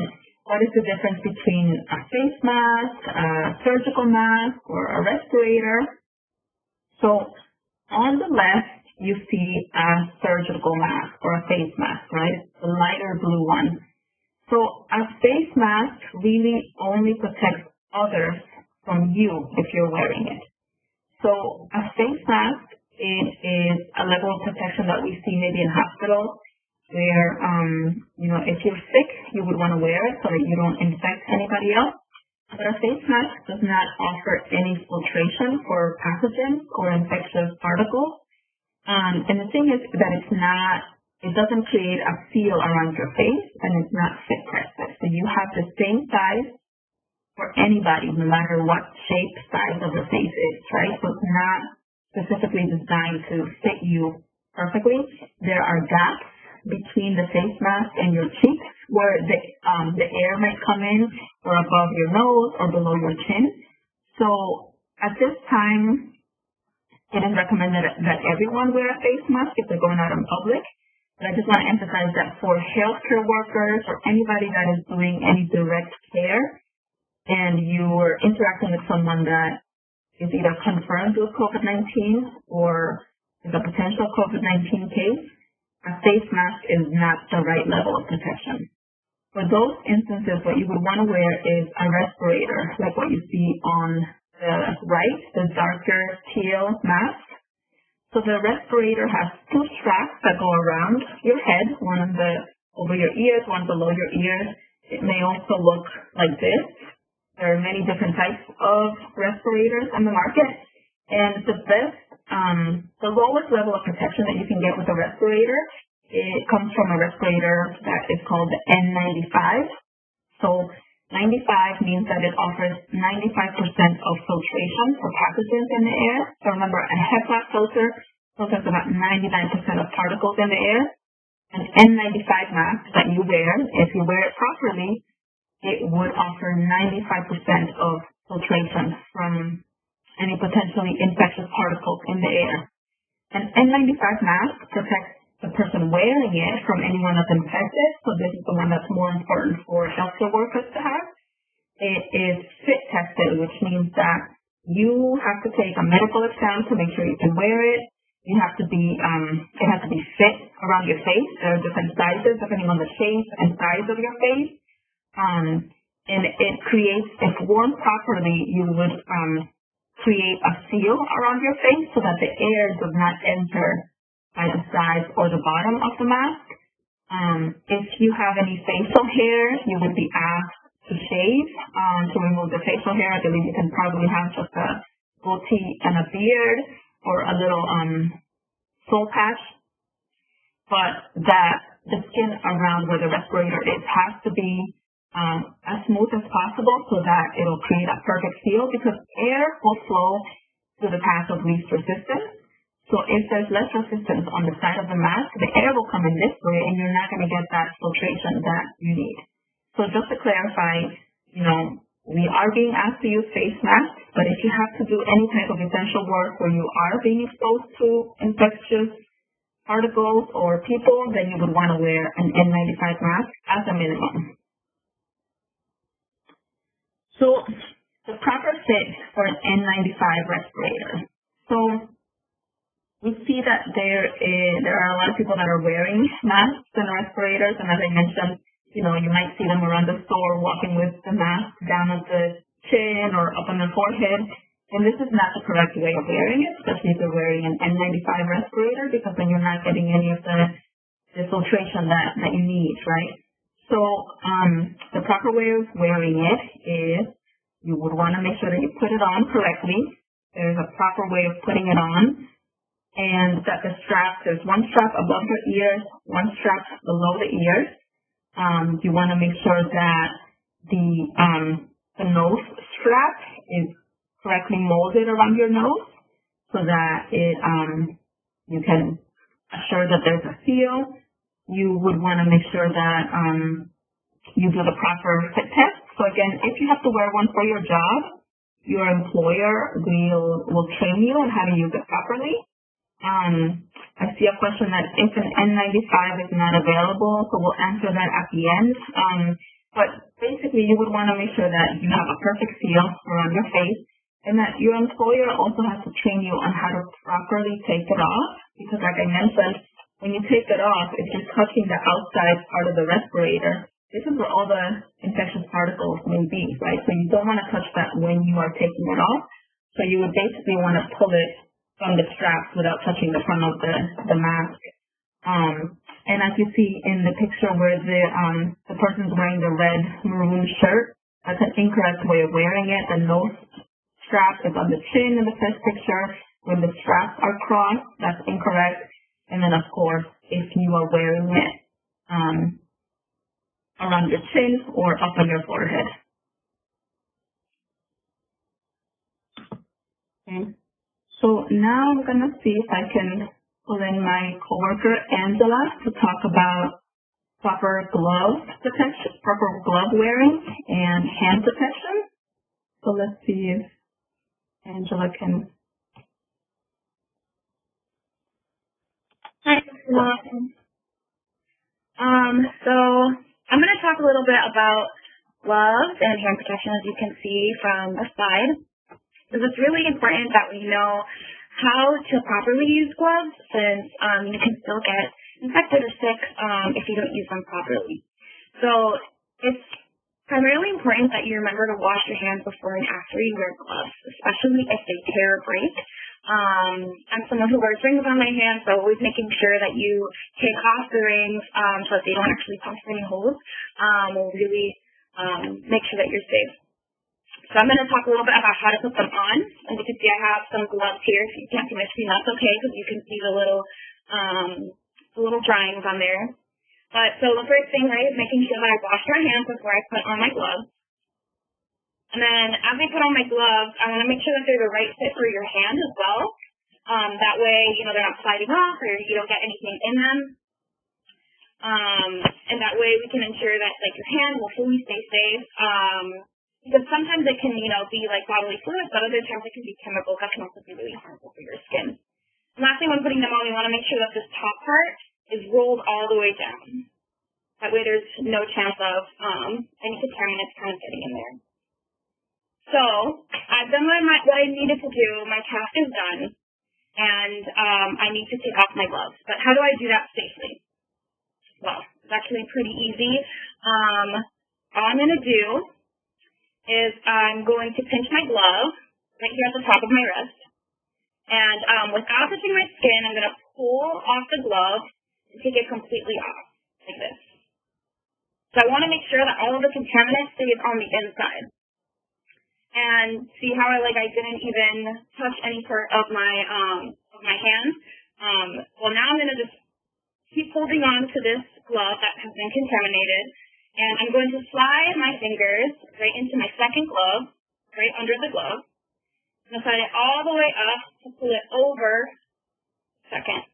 what is the difference between a face mask, a surgical mask, or a respirator. So on the left, you see a surgical mask or a face mask, right? The lighter blue one. So a face mask really only protects others from you if you're wearing it. So a face mask, it is a level of protection that we see maybe in hospitals where, if you're sick, you would want to wear it so that you don't infect anybody else. But a face mask does not offer any filtration for pathogens or infectious particles. And the thing is that it doesn't create a seal around your face, and it's not fit tested. So you have the same size for anybody, no matter what shape, size of the face is, right? So it's not specifically designed to fit you perfectly. There are gaps between the face mask and your cheeks where the air might come in or above your nose or below your chin. So at this time, it is recommended that everyone wear a face mask if they're going out in public. But I just want to emphasize that for healthcare workers or anybody that is doing any direct care and you're interacting with someone that is either confirmed with COVID-19 or is a potential COVID-19 case, a face mask is not the right level of protection. For those instances, what you would want to wear is a respirator, like what you see on the right, the darker teal mask. So the respirator has two straps that go around your head, one over your ears, one below your ears. It may also look like this. There are many different types of respirators on the market, and the lowest level of protection that you can get with a respirator, it comes from a respirator that is called the N95. So 95 means that it offers 95% of filtration for pathogens in the air. So remember, a HEPA filter filters about 99% of particles in the air. An N95 mask that you wear, if you wear it properly, it would offer 95% of filtration from any potentially infectious particles in the air. An N95 mask protects the person wearing it from anyone that's infected, so this is the one that's more important for healthcare workers to have. It is fit tested, which means that you have to take a medical exam to make sure you can wear it. It has to be fit around your face. There are different sizes depending on the shape and size of your face. And if worn properly, you would create a seal around your face so that the air does not enter by the sides or the bottom of the mask. If you have any facial hair, you would be asked to shave to remove the facial hair. I believe you can probably have just a goatee and a beard or a little soul patch. But the skin around where the respirator is has to be as smooth as possible so that it'll create a perfect seal, because air will flow through the path of least resistance. So if there's less resistance on the side of the mask, the air will come in this way and you're not going to get that filtration that you need. So just to clarify, we are being asked to use face masks, but if you have to do any type of essential work where you are being exposed to infectious particles or people, then you would want to wear an N95 mask as a minimum. So the proper fit for an N95 respirator. So we see that there are a lot of people that are wearing masks and respirators, and as I mentioned, you might see them around the store walking with the mask down at the chin or up on their forehead, and this is not the correct way of wearing it, especially if you're wearing an N95 respirator, because then you're not getting any of the filtration that you need, right? So the proper way of wearing it is you would want to make sure that you put it on correctly. There's a proper way of putting it on, and that there's one strap above your ears, one strap below the ears. You want to make sure that the nose strap is correctly molded around your nose so that you can assure that there's a seal. You would want to make sure that you do the proper fit test. So again, if you have to wear one for your job, your employer will train you on how to use it properly. I see a question that if an N95 is not available, so we'll answer that at the end. But basically, you would want to make sure that you have a perfect seal around your face, and that your employer also has to train you on how to properly take it off. Because like I mentioned, when you take it off, if you're touching the outside part of the respirator, this is where all the infectious particles may be, right? So you don't want to touch that when you are taking it off. So you would basically want to pull it from the straps without touching the front of the mask. And as you see in the picture where the person's wearing the red maroon shirt, that's an incorrect way of wearing it. The nose strap is on the chin in the first picture. When the straps are crossed, that's incorrect. And then, of course, if you are wearing it around your chin or up on your forehead. Okay. So now I'm going to see if I can pull in my coworker, Angela, to talk about proper glove protection, proper glove wearing and hand protection. So let's see if Angela can. Hi, so I'm going to talk a little bit about gloves and hand protection, as you can see from the slide. Because it's really important that we know how to properly use gloves, since you can still get infected or sick if you don't use them properly. So it's primarily important that you remember to wash your hands before and after you wear gloves, especially if they tear or break. I'm someone who wears rings on my hands, so always making sure that you take off the rings so that they don't actually puncture any holes will really make sure that you're safe. So I'm going to talk a little bit about how to put them on. As you can see, I have some gloves here. If you can't see my screen, that's okay, because you can see the little drawings on there. But so the first thing, right, is making sure that I wash my hands before I put on my gloves. And then as I put on my gloves, I want to make sure that they're the right fit for your hand as well. That way, they're not sliding off or you don't get anything in them. And that way we can ensure that your hand will fully stay safe. Because sometimes it can, be like bodily fluids, but other times it can be chemicals that can also be really harmful for your skin. And lastly, when putting them on, we want to make sure that this top part is rolled all the way down. That way there's no chance of any contaminants kind of getting in there. So I've done what I needed to do. My task is done, and I need to take off my gloves. But how do I do that safely? Well, it's actually pretty easy. All I'm going to do is I'm going to pinch my glove right here at the top of my wrist. And without touching my skin, I'm going to pull off the glove and take it completely off, like this. So I want to make sure that all of the contaminants stays on the inside. And see how I didn't even touch any part of my hand. Well, now I'm going to just keep holding on to this glove that has been contaminated, and I'm going to slide my fingers right into my second glove, right under the glove. I'm going to slide it all the way up to pull it over second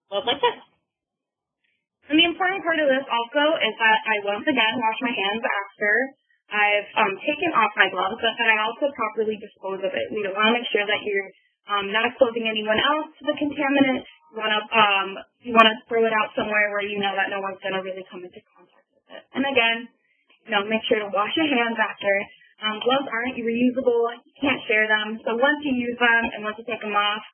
glove like this. And the important part of this also is that I once again wash my hands after I've taken off my gloves, but that I also properly dispose of it. We don't want to make sure that you're not exposing anyone else to the contaminant. You want to throw it out somewhere where you know that no one's going to really come into contact with it. And again, make sure to wash your hands after. Gloves aren't reusable. You can't share them. So once you use them and once you take them off,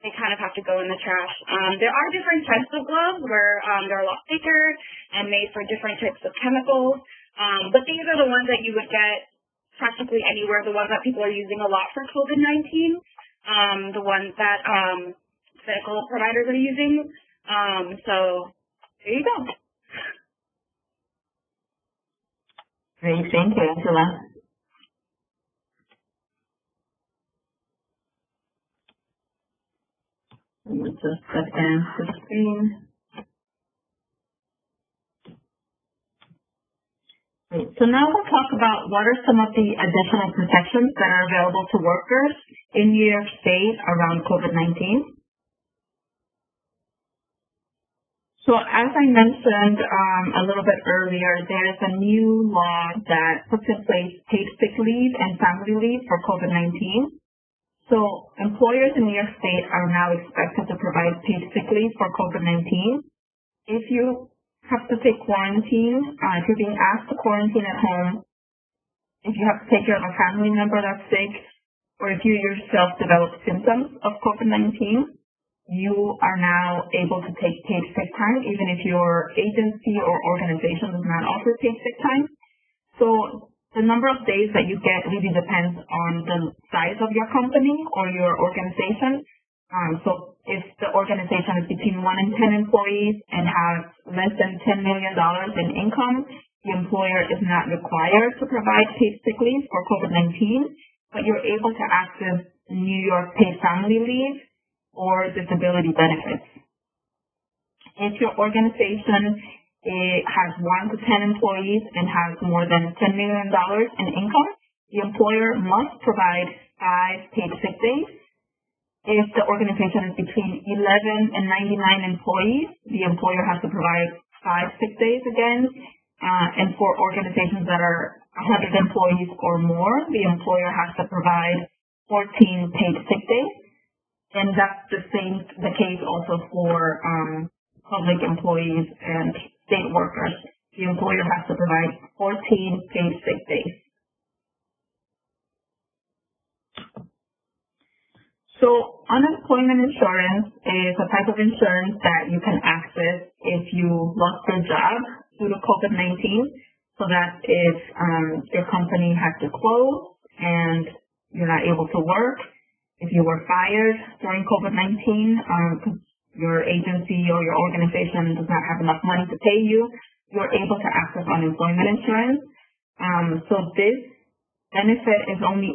they kind of have to go in the trash. There are different types of gloves where they're a lot thicker and made for different types of chemicals. But these are the ones that you would get practically anywhere, the ones that people are using a lot for COVID-19, the ones that medical providers are using. So there you go. Great, thank you, Angela. Let me just advance the screen. So now we'll talk about what are some of the additional protections that are available to workers in New York State around COVID-19. So as I mentioned a little bit earlier, there is a new law that puts in place paid sick leave and family leave for COVID-19. So employers in New York State are now expected to provide paid sick leave for COVID-19. If you have to take quarantine, if you're being asked to quarantine at home, if you have to take care of a family member that's sick, or if you yourself develop symptoms of COVID-19, you are now able to take paid sick time, even if your agency or organization does not offer paid sick time. So the number of days that you get really depends on the size of your company or your organization. So if the organization is between 1 and 10 employees and has less than $10 million in income, the employer is not required to provide paid sick leave for COVID-19, but you're able to access New York paid family leave or disability benefits. If your organization has 1 to 10 employees and has more than $10 million in income, the employer must provide 5 paid sick days. If the organization is between 11 and 99 employees, the employer has to provide 5 sick days again. And for organizations that are 100 employees or more, the employer has to provide 14 paid sick days. And that's the case also for public employees and state workers. The employer has to provide 14 paid sick days. So unemployment insurance is a type of insurance that you can access if you lost your job due to COVID-19. So that if your company has to close and you're not able to work, if you were fired during COVID-19, your agency or your organization does not have enough money to pay you, you're able to access unemployment insurance. So this benefit is only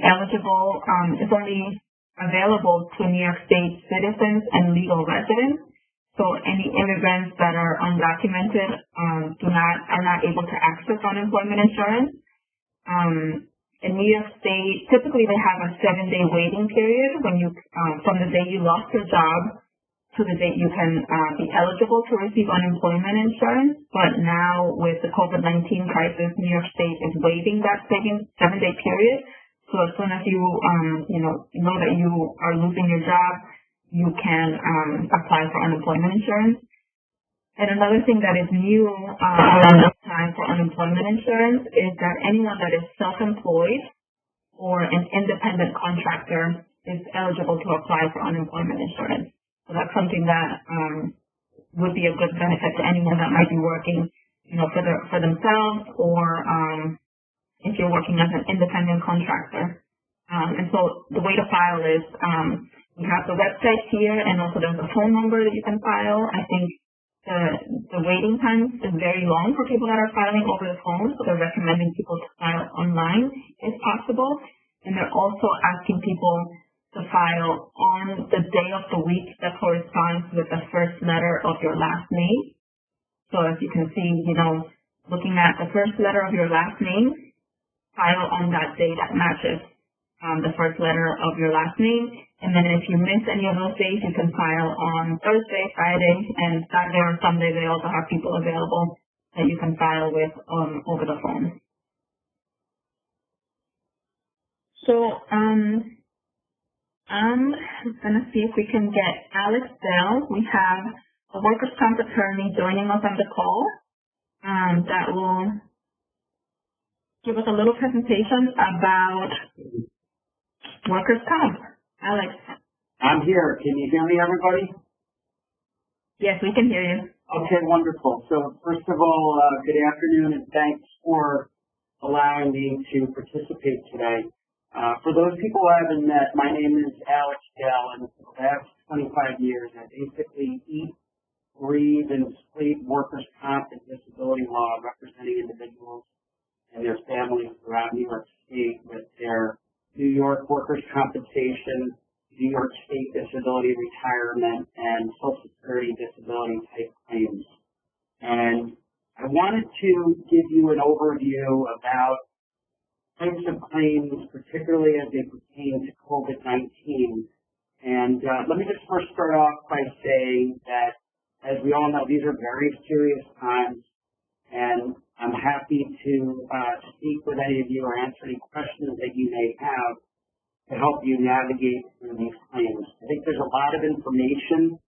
available to New York State citizens and legal residents. So any immigrants that are undocumented are not able to access unemployment insurance. In New York State, typically they have a 7-day waiting period when you from the day you lost your job to the date you can be eligible to receive unemployment insurance. But now with the COVID-19 crisis, New York State is waiving that 7-day period. So as soon as you know that you are losing your job, you can apply for unemployment insurance. And another thing that is new around this time for unemployment insurance is that anyone that is self-employed or an independent contractor is eligible to apply for unemployment insurance. So that's something that would be a good benefit to anyone that might be working, for themselves or if you're working as an independent contractor. And so the way to file is we have the website here, and also there's a phone number that you can file. I think the waiting time is very long for people that are filing over the phone, so they're recommending people to file online if possible. And they're also asking people to file on the day of the week that corresponds with the first letter of your last name. So as you can see, looking at the first letter of your last name, file on that day that matches the first letter of your last name. And then if you miss any of those days, you can file on Thursday, Friday, and Saturday or Sunday. They also have people available that you can file with over the phone. So I'm going to see if we can get Alex Bell. We have a workers' comp attorney joining us on the call that will give us a little presentation about workers' comp. Alex. I'm here. Can you hear me, everybody? Yes, we can hear you. Okay, wonderful. So first of all, good afternoon, and thanks for allowing me to participate today. For those people I haven't met, my name is Alex Bell, and for the last 25 years, I basically eat, breathe, and sleep workers' comp and disability law, representing individuals and their families throughout New York State with their New York workers' compensation, New York State disability retirement, and Social Security disability type claims. And I wanted to give you an overview about types of claims, particularly as they pertain to COVID-19. And let me just first start off by saying that, as we all know, these are very serious times, and I'm happy to speak with any of you or answer any questions that you may have to help you navigate through these claims. I think there's a lot of information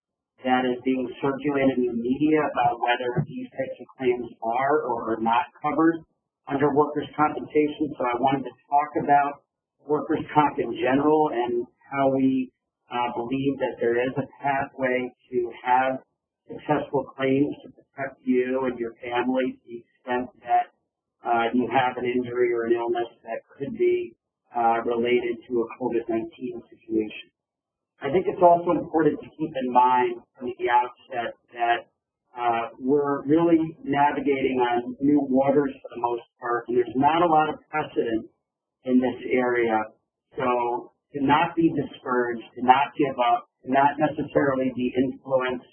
that is being circulated in the media about whether these types of claims are or are not covered under workers' compensation. So I wanted to talk about workers' comp in general and how we believe that there is a pathway to have successful claims to protect you and your family to the extent that you have an injury or an illness that could be related to a COVID-19 situation. I think it's also important to keep in mind from the outset that we're really navigating on new waters for the most part, and there's not a lot of precedent in this area. So to not be discouraged, to not give up, to not necessarily be influenced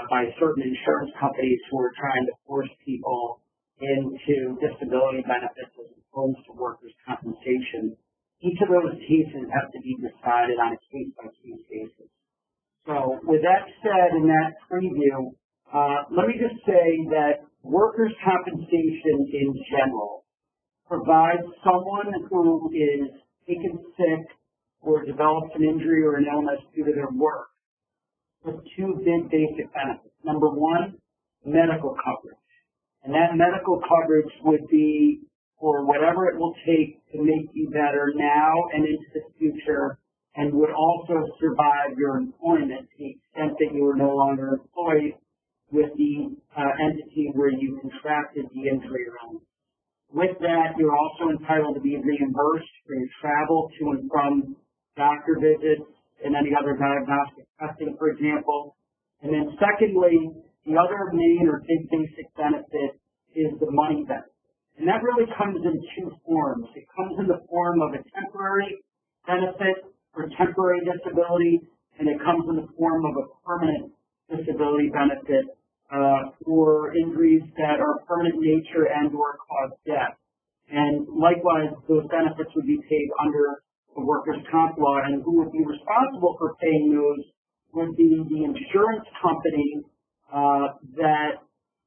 by certain insurance companies who are trying to force people into disability benefits as opposed to workers' compensation. Each of those cases have to be decided on a case-by-case basis. So with that said, in that preview, let me just say that workers' compensation in general provides someone who is taken sick or develops an injury or an illness due to their work with two big basic benefits. Number one, medical coverage. And that medical coverage would be for whatever it will take to make you better now and into the future, and would also survive your employment to the extent that you are no longer employed with the entity where you contracted the injury or illness. With that, you're also entitled to be reimbursed for your travel to and from doctor visits and any other diagnostic testing, for example. And then secondly, the other main or big basic benefit is the money benefit. And that really comes in two forms. It comes in the form of a temporary benefit for temporary disability, and it comes in the form of a permanent disability benefit for injuries that are permanent in nature and or cause death. And likewise, those benefits would be paid under the workers' comp law, and who would be responsible for paying those would be the insurance company that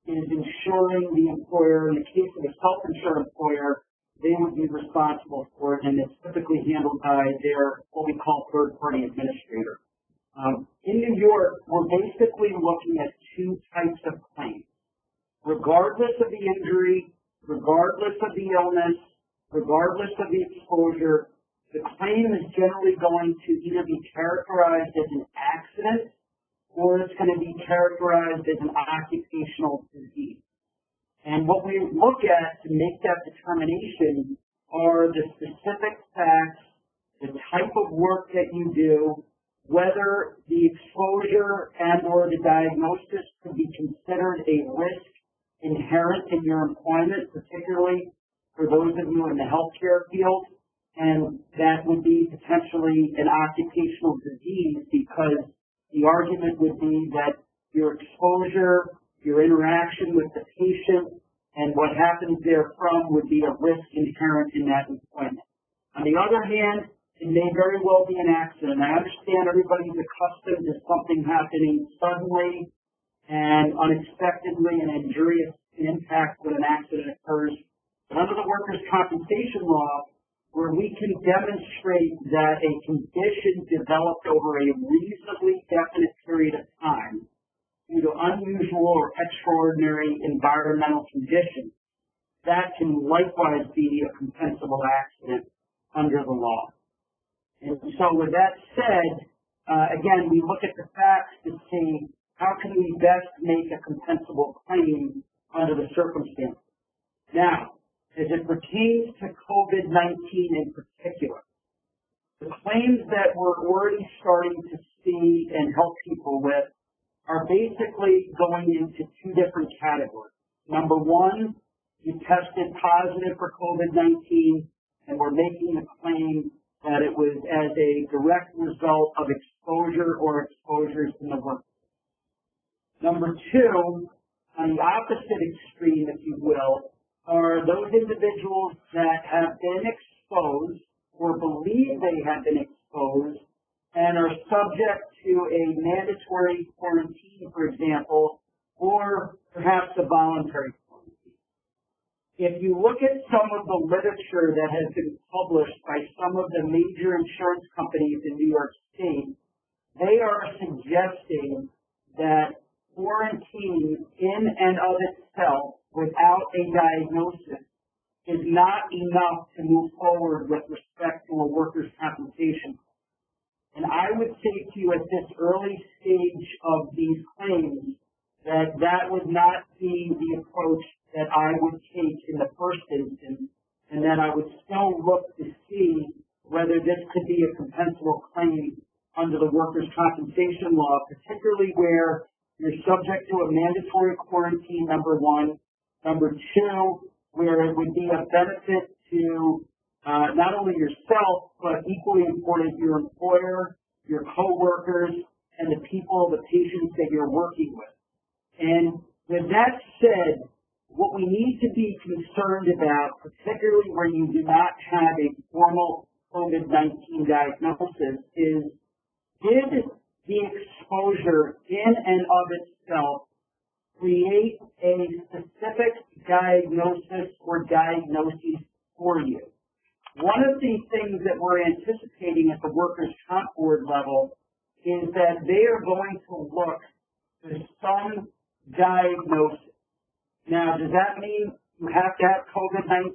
is insuring the employer. In the case of a self-insured employer, they would be responsible for it, and it's typically handled by their what we call third-party administrator. In New York, we're basically looking at two types of claims. Regardless of the injury, regardless of the illness, regardless of the exposure, the claim is generally going to either be characterized as an accident or it's going to be characterized as an occupational disease. And what we look at to make that determination are the specific facts, the type of work that you do, whether the exposure and or the diagnosis could be considered a risk inherent in your employment, particularly for those of you in the healthcare field, and that would be potentially an occupational disease because the argument would be that your exposure, your interaction with the patient, and what happens therefrom would be a risk inherent in that employment. On the other hand, it may very well be an accident. I understand everybody's accustomed to something happening suddenly and unexpectedly and injurious impact when an accident occurs. But under the workers' compensation law, where we can demonstrate that a condition developed over a reasonably definite period of time due to unusual or extraordinary environmental conditions, that can likewise be a compensable accident under the law. And so with that said, again, we look at the facts to see how can we best make a compensable claim under the circumstances. Now, as it pertains to COVID-19 in particular, the claims that we're already starting to see and help people with are basically going into two different categories. Number one, you tested positive for COVID-19 and we're making a claim that it was as a direct result of exposure or exposures in the workplace. Number two, on the opposite extreme, if you will, are those individuals that have been exposed or believe they have been exposed and are subject to a mandatory quarantine, for example, or perhaps a voluntary quarantine. If you look at some of the literature that has been published by some of the major insurance companies in New York State, they are suggesting that quarantine in and of itself without a diagnosis is not enough to move forward with respect to a workers' compensation. And I would say to you at this early stage of these claims that that would not be the approach that I would take in the first instance, and that I would still look to see whether this could be a compensable claim under the workers' compensation law, particularly where you're subject to a mandatory quarantine, number one. Number two, where it would be a benefit to not only yourself, but equally important, your employer, your coworkers, and the people, the patients that you're working with. And with that said, what we need to be concerned about, particularly when you do not have a formal COVID-19 diagnosis, is did the exposure in and of itself create a specific diagnosis or diagnoses for you? One of the things that we're anticipating at the workers' comp board level is that they are going to look for some diagnosis. Now, does that mean you have to have COVID-19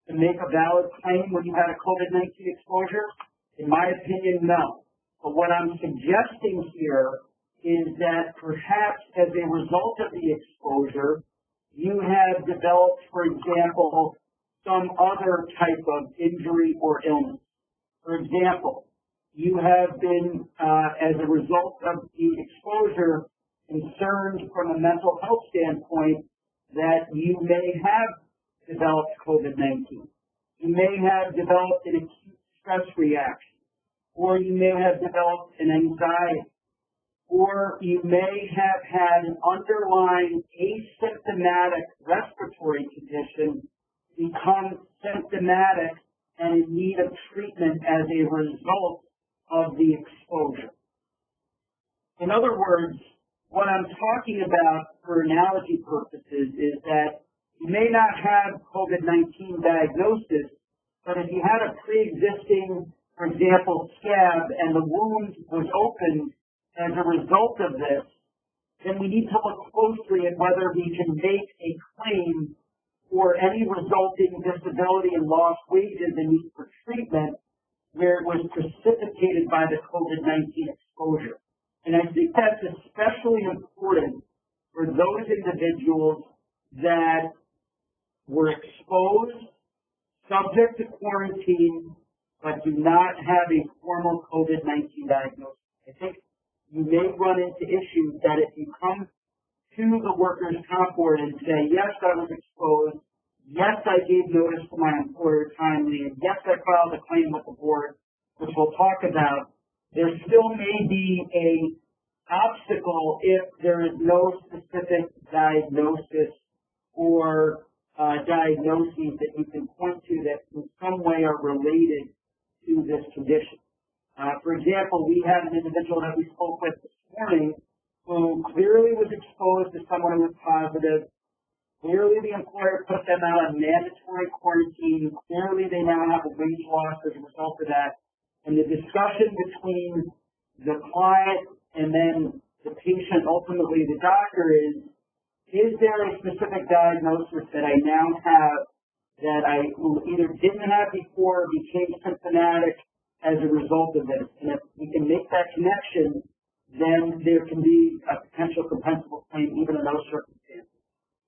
to make a valid claim when you had a COVID-19 exposure? In my opinion, no. But what I'm suggesting here is that perhaps as a result of the exposure, you have developed, for example, some other type of injury or illness. For example, you have been, as a result of the exposure, concerned from a mental health standpoint that you may have developed COVID-19. You may have developed an acute stress reaction, or you may have developed an anxiety, or you may have had an underlying asymptomatic respiratory condition become symptomatic and in need of treatment as a result of the exposure. In other words, what I'm talking about for analogy purposes is that you may not have COVID-19 diagnosis, but if you had a pre-existing, for example, scab and the wound was opened as a result of this, then we need to look closely at whether we can make a claim for any resulting disability and lost wages and need for treatment where it was precipitated by the COVID-19 exposure. And I think that's especially important for those individuals that were exposed, subject to quarantine, but do not have a formal COVID-19 diagnosis. I think you may run into issues that if you come to the workers' comp board and say, yes, I was exposed, yes, I gave notice to my employer timely, and yes, I filed a claim with the board, which we'll talk about, there still may be a obstacle if there is no specific diagnosis or diagnoses that you can point to that in some way are related to this condition. For example, we had an individual that we spoke with this morning who clearly was exposed to someone who was positive. Clearly the employer put them out on mandatory quarantine. Clearly they now have a wage loss as a result of that. And the discussion between the client and then the patient, ultimately the doctor, is there a specific diagnosis that I now have that I either didn't have before or became symptomatic as a result of this? And if we can make that connection, then there can be a potential compensable claim even in those circumstances.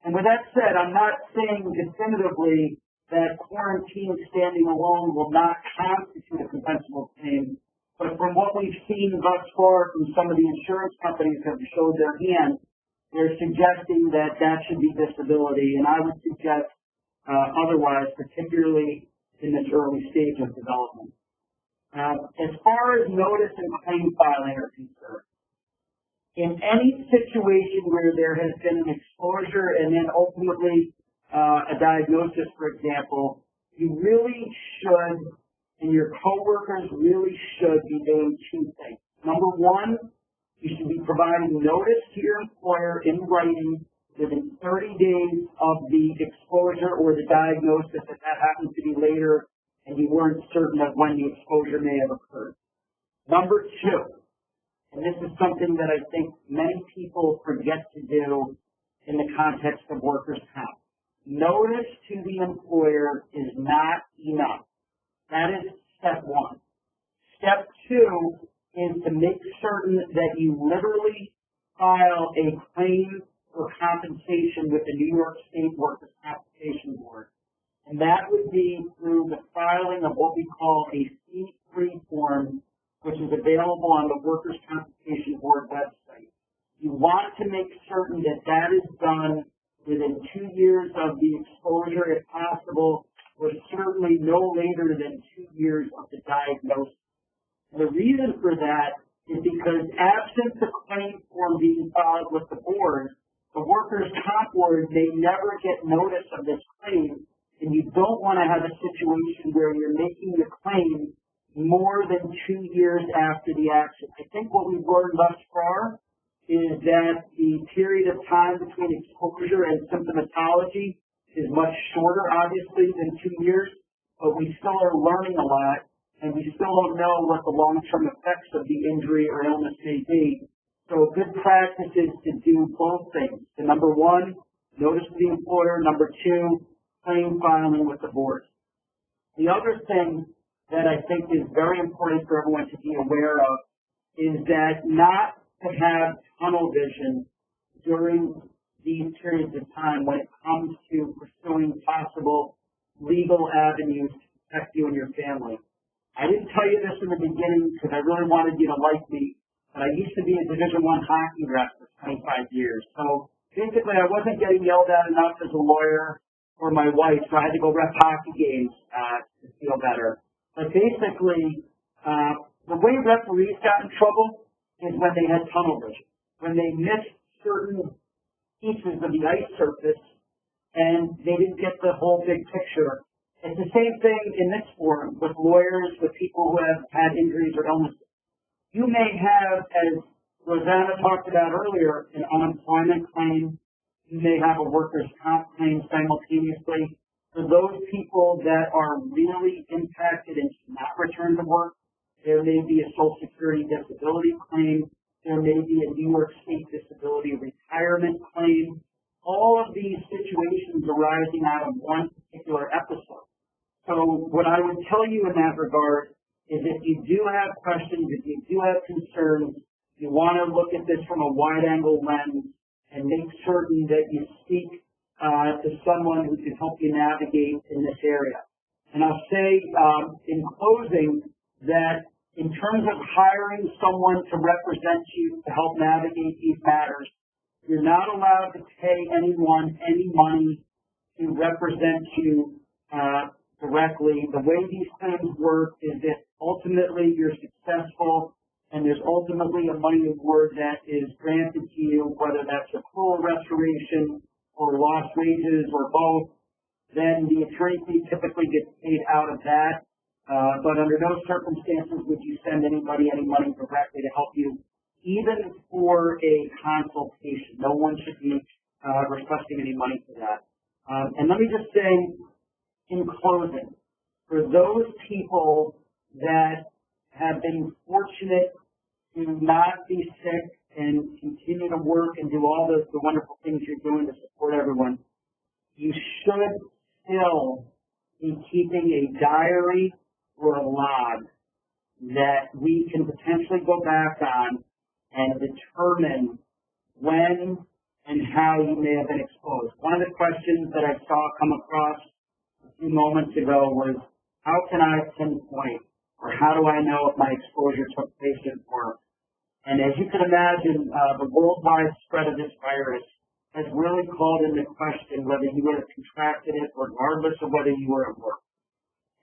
And with that said, I'm not saying definitively that quarantine standing alone will not constitute a compensable claim, but from what we've seen thus far from some of the insurance companies that have showed their hand, they're suggesting that that should be disability, and I would suggest otherwise, particularly in this early stage of development. As far as notice and claim filing are concerned, in any situation where there has been an exposure and then ultimately a diagnosis, for example, you really should, and your coworkers really should be doing two things. Number one, you should be providing notice to your employer in writing within 30 days of the exposure or the diagnosis if that happens to be later and you weren't certain of when the exposure may have occurred. Number two, and this is something that I think many people forget to do in the context of workers' comp. Notice to the employer is not enough. That is step one. Step two certain that you literally file a claim for compensation with the New York State Workers' Compensation Board. And that would be through the filing of what we call a C3 form, which is available on the Workers' Compensation Board website. You want to make certain that that is done within 2 years of the exposure, if possible, or certainly no later than 2 years of the diagnosis. And the reason for that is because absent the claim form being filed with the board, the Workers' Comp Board may never get notice of this claim, and you don't want to have a situation where you're making the claim more than 2 years after the accident. I think what we've learned thus far is that the period of time between exposure and symptomatology is much shorter, obviously, than 2 years, but we still are learning a lot, and we still don't know what the long-term effects of the injury or illness may be. So good practice is to do both things. So number one, notice to the employer. Number two, claim filing with the board. The other thing that I think is very important for everyone to be aware of is that not to have tunnel vision during these periods of time when it comes to pursuing possible legal avenues to protect you and your family. I didn't tell you this in the beginning because I really wanted you to like me, but I used to be a Division I hockey ref for 25 years. So basically I wasn't getting yelled at enough as a lawyer or my wife, so I had to go ref hockey games to feel better. But basically, the way referees got in trouble is when they had tunnel vision, when they missed certain pieces of the ice surface and they didn't get the whole big picture. It's the same thing in this forum with lawyers, with people who have had injuries or illnesses. You may have, as Rosanna talked about earlier, an unemployment claim. You may have a workers' comp claim simultaneously. For those people that are really impacted and cannot return to work, there may be a Social Security disability claim. There may be a New York State disability retirement claim. All of these situations arising out of one particular episode. So what I would tell you in that regard is if you do have questions, if you do have concerns, you want to look at this from a wide-angle lens and make certain that you speak to someone who can help you navigate in this area. And I'll say in closing that in terms of hiring someone to represent you to help navigate these matters, you're not allowed to pay anyone any money to represent you directly. The way these claims work is that ultimately you're successful and there's ultimately a money award that is granted to you, whether that's accrual restoration or lost wages or both. Then the attorney fee typically gets paid out of that. But under no circumstances would you send anybody any money directly to help you, even for a consultation. No one should be requesting any money for that. And let me just say, in closing, for those people that have been fortunate to not be sick and continue to work and do all the wonderful things you're doing to support everyone, you should still be keeping a diary or a log that we can potentially go back on and determine when and how you may have been exposed. One of the questions that I saw come across a few moments ago was, how can I pinpoint or how do I know if my exposure took place at work? And as you can imagine, the worldwide spread of this virus has really called into question whether you would have contracted it regardless of whether you were at work.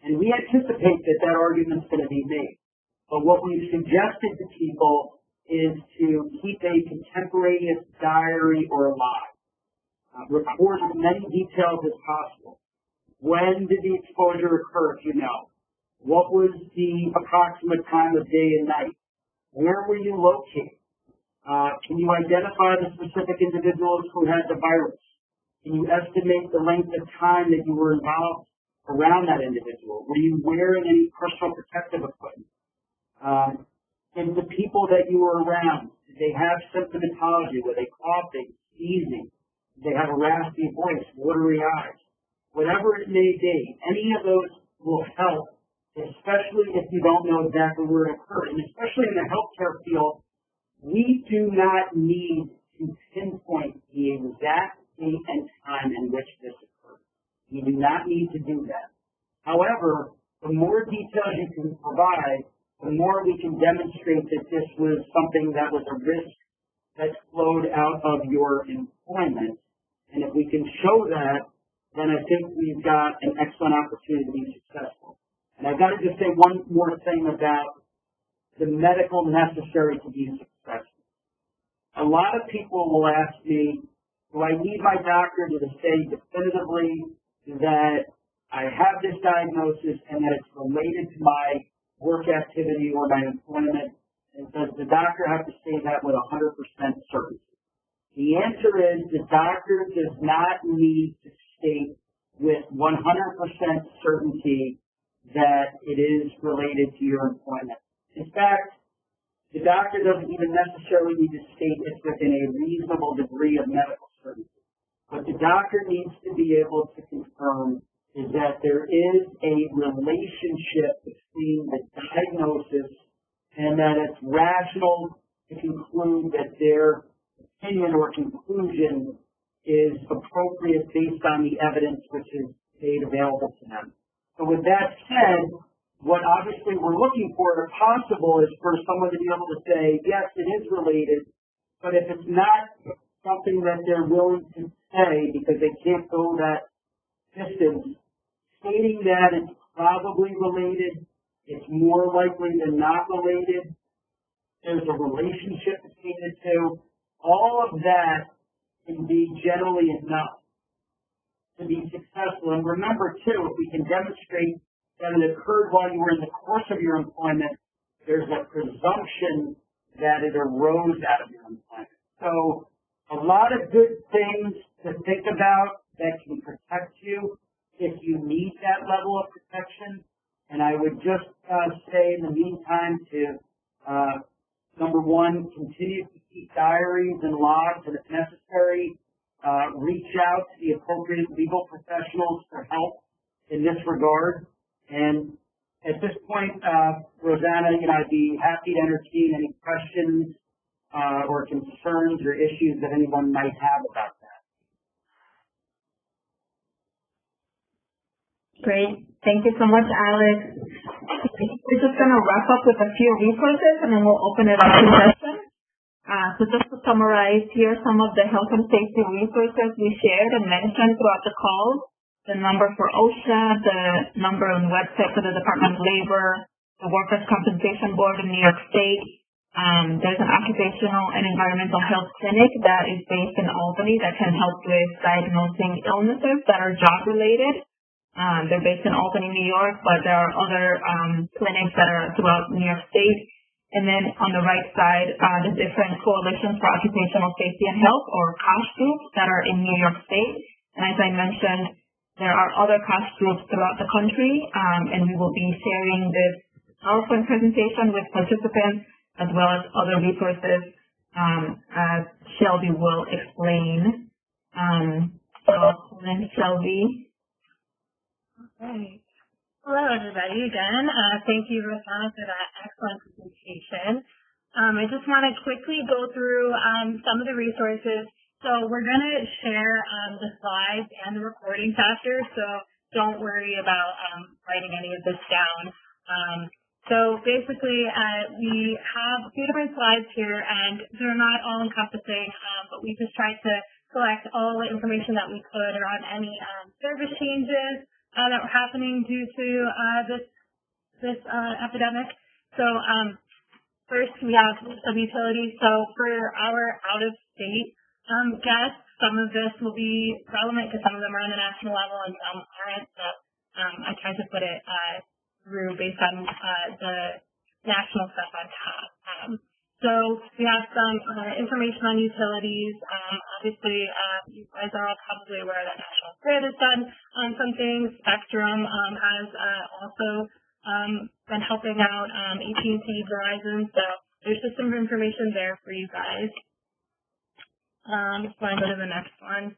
And we anticipate that that argument's going to be made. But what we've suggested to people is to keep a contemporaneous diary or log. Record as many details as possible. When did the exposure occur, if you know? What was the approximate time of day and night? Where were you located? Can you identify the specific individuals who had the virus? Can you estimate the length of time that you were involved around that individual? Were you wearing any personal protective equipment? And the people that you were around, did they have symptomatology? Were they coughing, sneezing? Did they have a raspy voice, watery eyes? Whatever it may be, any of those will help, especially if you don't know exactly where it occurred. And especially in the healthcare field, we do not need to pinpoint the exact date and time in which this occurred. We do not need to do that. However, the more details you can provide, the more we can demonstrate that this was something that was a risk that flowed out of your employment. And if we can show that, then I think we've got an excellent opportunity to be successful. And I've got to just say one more thing about the medical necessary to be successful. A lot of people will ask me, do I need my doctor to say definitively that I have this diagnosis and that it's related to my work activity or my employment? And does the doctor have to say that with 100% certainty? The answer is the doctor does not need to state with 100% certainty that it is related to your employment. In fact, the doctor doesn't even necessarily need to state it's within a reasonable degree of medical certainty. What the doctor needs to be able to confirm is that there is a relationship between the diagnosis and that it's rational to conclude that their opinion or conclusion is appropriate based on the evidence which is made available to them. So with that said, what obviously we're looking for, if possible, is for someone to be able to say, yes, it is related, but if it's not something that they're willing to say because they can't go that distance, stating that it's probably related, it's more likely than not related, there's a relationship between the two, all of that can be generally enough to be successful. And remember, too, if we can demonstrate that it occurred while you were in the course of your employment, there's a presumption that it arose out of your employment. So a lot of good things to think about that can protect you if you need that level of protection. And I would just say in the meantime to, number one, continue to keep diaries and logs, and if necessary, reach out to the appropriate legal professionals for help in this regard. And at this point, Rosanna, I'd be happy to entertain any questions or concerns or issues that anyone might have about that. Great. Thank you so much, Alex. We're just going to wrap up with a few resources and then we'll open it up to questions. So just to summarize, here are some of the health and safety resources we shared and mentioned throughout the call. The number for OSHA, the number on the website for the Department of Labor, the Workers' Compensation Board in New York State. There's an occupational and environmental health clinic that is based in Albany that can help with diagnosing illnesses that are job-related. They're based in Albany, New York, but there are other clinics that are throughout New York State. And then on the right side, the different coalitions for occupational safety and health, or COSH groups, that are in New York State. And as I mentioned, there are other COSH groups throughout the country, and we will be sharing this PowerPoint presentation with participants as well as other resources as Shelby will explain. Then Shelby. Right. Hello, everybody, again. Thank you, Rosanna, for that excellent presentation. I just want to quickly go through some of the resources. So we're going to share the slides and the recording after, so don't worry about writing any of this down. So basically, we have a few different slides here, and they're not all encompassing, but we just tried to collect all the information that we could around any service changes that were happening due to this epidemic. So first we have some utilities. So for our out-of-state guests, some of this will be relevant because some of them are on the national level and some aren't. So I tried to put it through based on the national stuff on top. So we have some information on utilities. Obviously, you guys are all probably aware that National Grid has done some things. Spectrum has also been helping out AT&T, Verizon. So there's just some information there for you guys. Just want to go to the next one.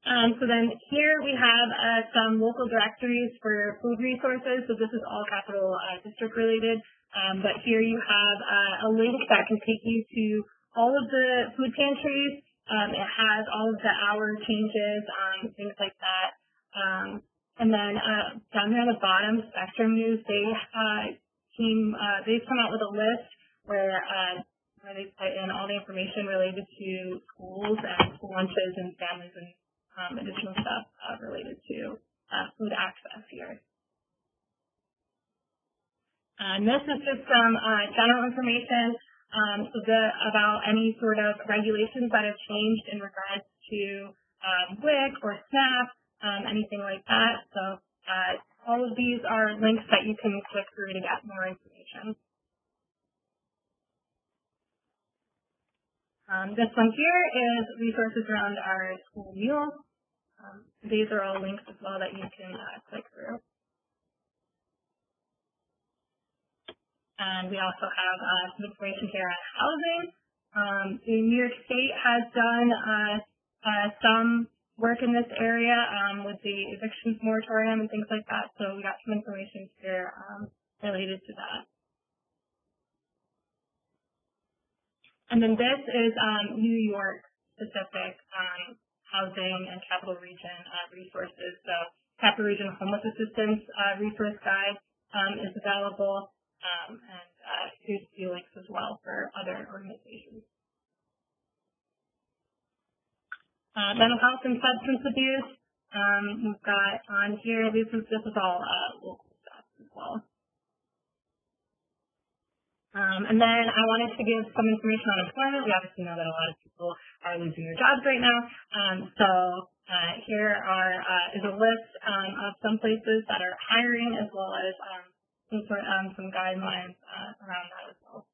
So then here we have some local directories for food resources. So this is all Capital District related. But here you have a link that can take you to all of the food pantries. It has all of the hour changes, things like that. And then down here on the bottom, Spectrum News, they've come out with a list where they put in all the information related to schools and school lunches and families and additional stuff related to food access here. And this is just some general information about any sort of regulations that have changed in regards to WIC or SNAP, anything like that. So all of these are links that you can click through to get more information. This one here is resources around our school meals. These are all links as well that you can click through. And we also have some information here on housing. New York State has done some work in this area with the evictions moratorium and things like that. So we got some information here related to that. And then this is New York specific housing and Capital Region resources. So Capital Region Homeless Assistance Resource Guide is available, and here's a few links as well for other organizations. Mental health and substance abuse, we've got on here, this is all local stuff as well. And then I wanted to give some information on employment. We obviously know that a lot of people are losing their jobs right now. So here is a list of some places that are hiring, as well as some guidelines around that as well.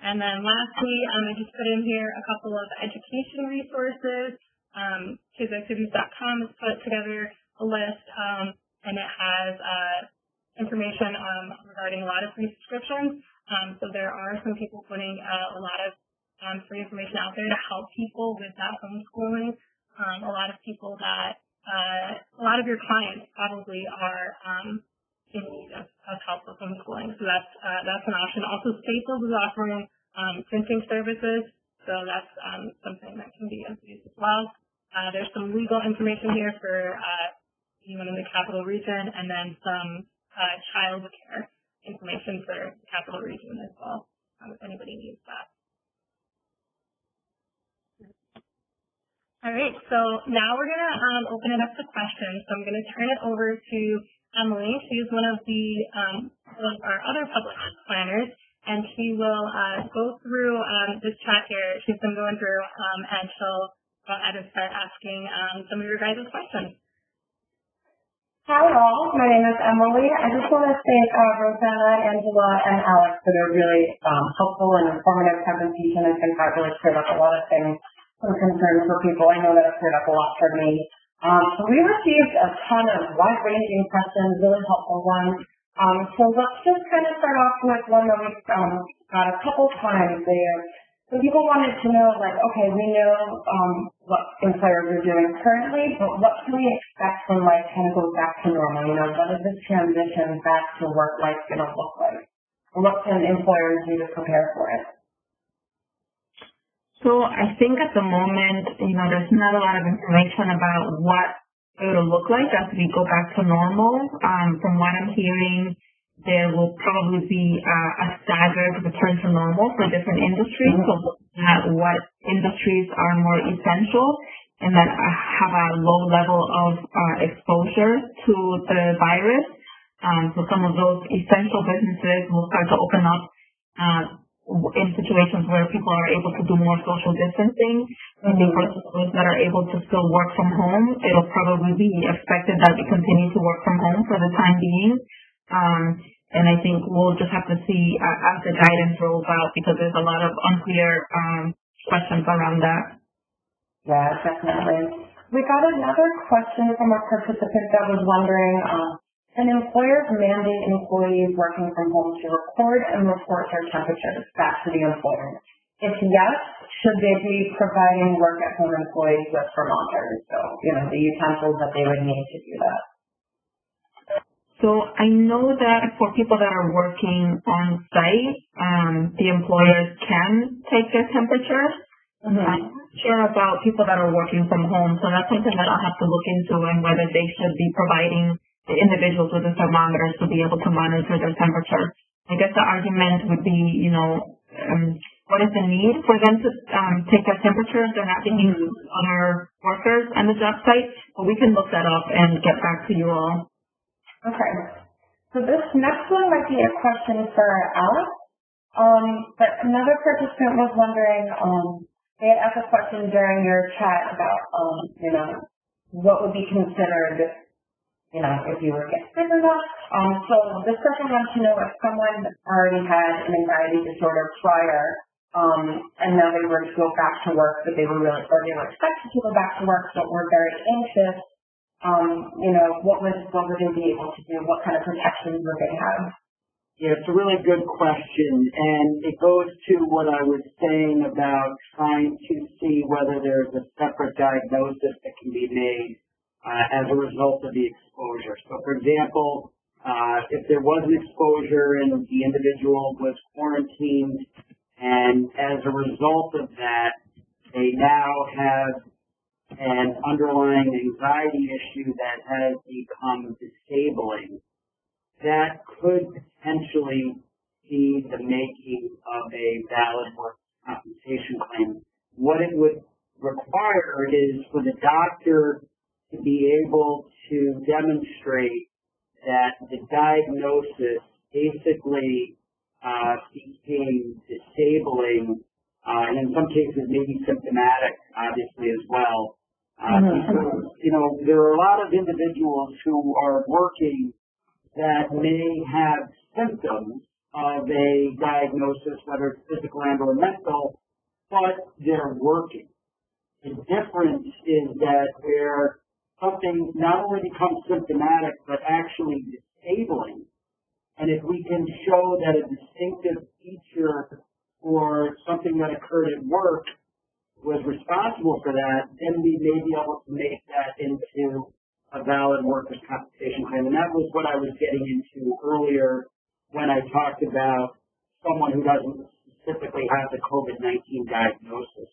And then lastly, I just put in here a couple of education resources. Kidsactivities.com has put together a list, and it has information regarding a lot of free subscriptions. So there are some people putting a lot of free information out there to help people with that homeschooling. A lot of people that, a lot of your clients probably are in need of help with homeschooling. So that's an option. Also, Staples is offering printing services. So that's something that can be used as well. There's some legal information here for anyone in the Capital Region, and then some child care information for the Capital Region as well, if anybody needs that. All right, so now we're going to open it up to questions. So I'm going to turn it over to Emily. She's one of our other public planners, and she will go through this chat here. She's been going through, and she'll go ahead and start asking some of your guys' questions. Hi all, my name is Emily. I just want to thank Rosanna, Angela, and Alex for their really helpful and informative presentation. I think that really cleared up a lot of things, some concerns for people. I know that it cleared up a lot for me. So we received a ton of wide-ranging questions, really helpful ones. So let's just kind of start off with one that we've got a couple times there. So people wanted to know, like, okay, we know what employers are doing currently, but what can we expect when life kind of goes back to normal? You know, what is this transition back to work life going to look like? And what can employers do to prepare for it? So I think at the moment, there's not a lot of information about what it will look like as we go back to normal. From what I'm hearing, there will probably be a staggered return to normal for different industries. So looking at what industries are more essential and that have a low level of exposure to the virus. So some of those essential businesses will start to open up in situations where people are able to do more social distancing. I think for those that are able to still work from home, it'll probably be expected that we continue to work from home for the time being. And I think we'll just have to see as the guidance rolls out, because there's a lot of unclear questions around that. Yeah, definitely. We got another question from a participant that was wondering, can employers mandate employees working from home to record and report their temperatures back to the employer? If yes, should they be providing work-at-home employees with thermometers? So, the utensils that they would need to do that. So I know that for people that are working on site, the employers can take their temperature. I'm not sure about people that are working from home, so that's something that I'll have to look into and whether they should be providing the individuals with the thermometers to be able to monitor their temperature. I guess the argument would be, what is the need for them to take their temperature if they're not being other workers on the job site? But we can look that up and get back to you all. Okay. So this next one might be a question for Alex. But another participant was wondering, they had asked a question during your chat about, what would be considered, if you were getting sick or not. So this person wants to know if someone already had an anxiety disorder prior, and now they were to go back to work, but they were expected to go back to work, but were very anxious. What would they be able to do? What kind of protections would they have? Yeah, it's a really good question, and it goes to what I was saying about trying to see whether there's a separate diagnosis that can be made as a result of the exposure. So, for example, if there was an exposure and the individual was quarantined, and as a result of that, they now have an underlying anxiety issue that has become disabling, that could potentially be the making of a valid work compensation claim. What it would require is for the doctor to be able to demonstrate that the diagnosis basically became disabling, and in some cases maybe symptomatic, obviously, as well. Because, there are a lot of individuals who are working that may have symptoms of a diagnosis, whether it's physical and or mental, but they're working. The difference is that where something not only becomes symptomatic, but actually disabling, and if we can show that a distinctive feature or something that occurred at work was responsible for that, then we may be able to make that into a valid workers' compensation claim. And that was what I was getting into earlier when I talked about someone who doesn't specifically have the COVID-19 diagnosis.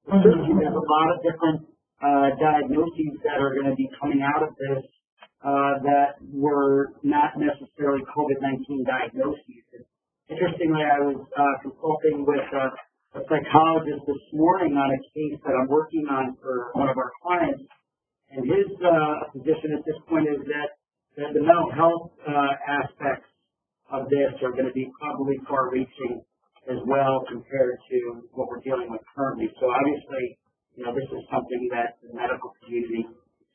Certainly, there's a lot of different diagnoses that are going to be coming out of this that were not necessarily COVID-19 diagnoses. Interestingly, I was consulting with a psychologist this morning on a case that I'm working on for one of our clients, and his position at this point is that the mental health aspects of this are going to be probably far-reaching as well compared to what we're dealing with currently. So obviously, this is something that the medical community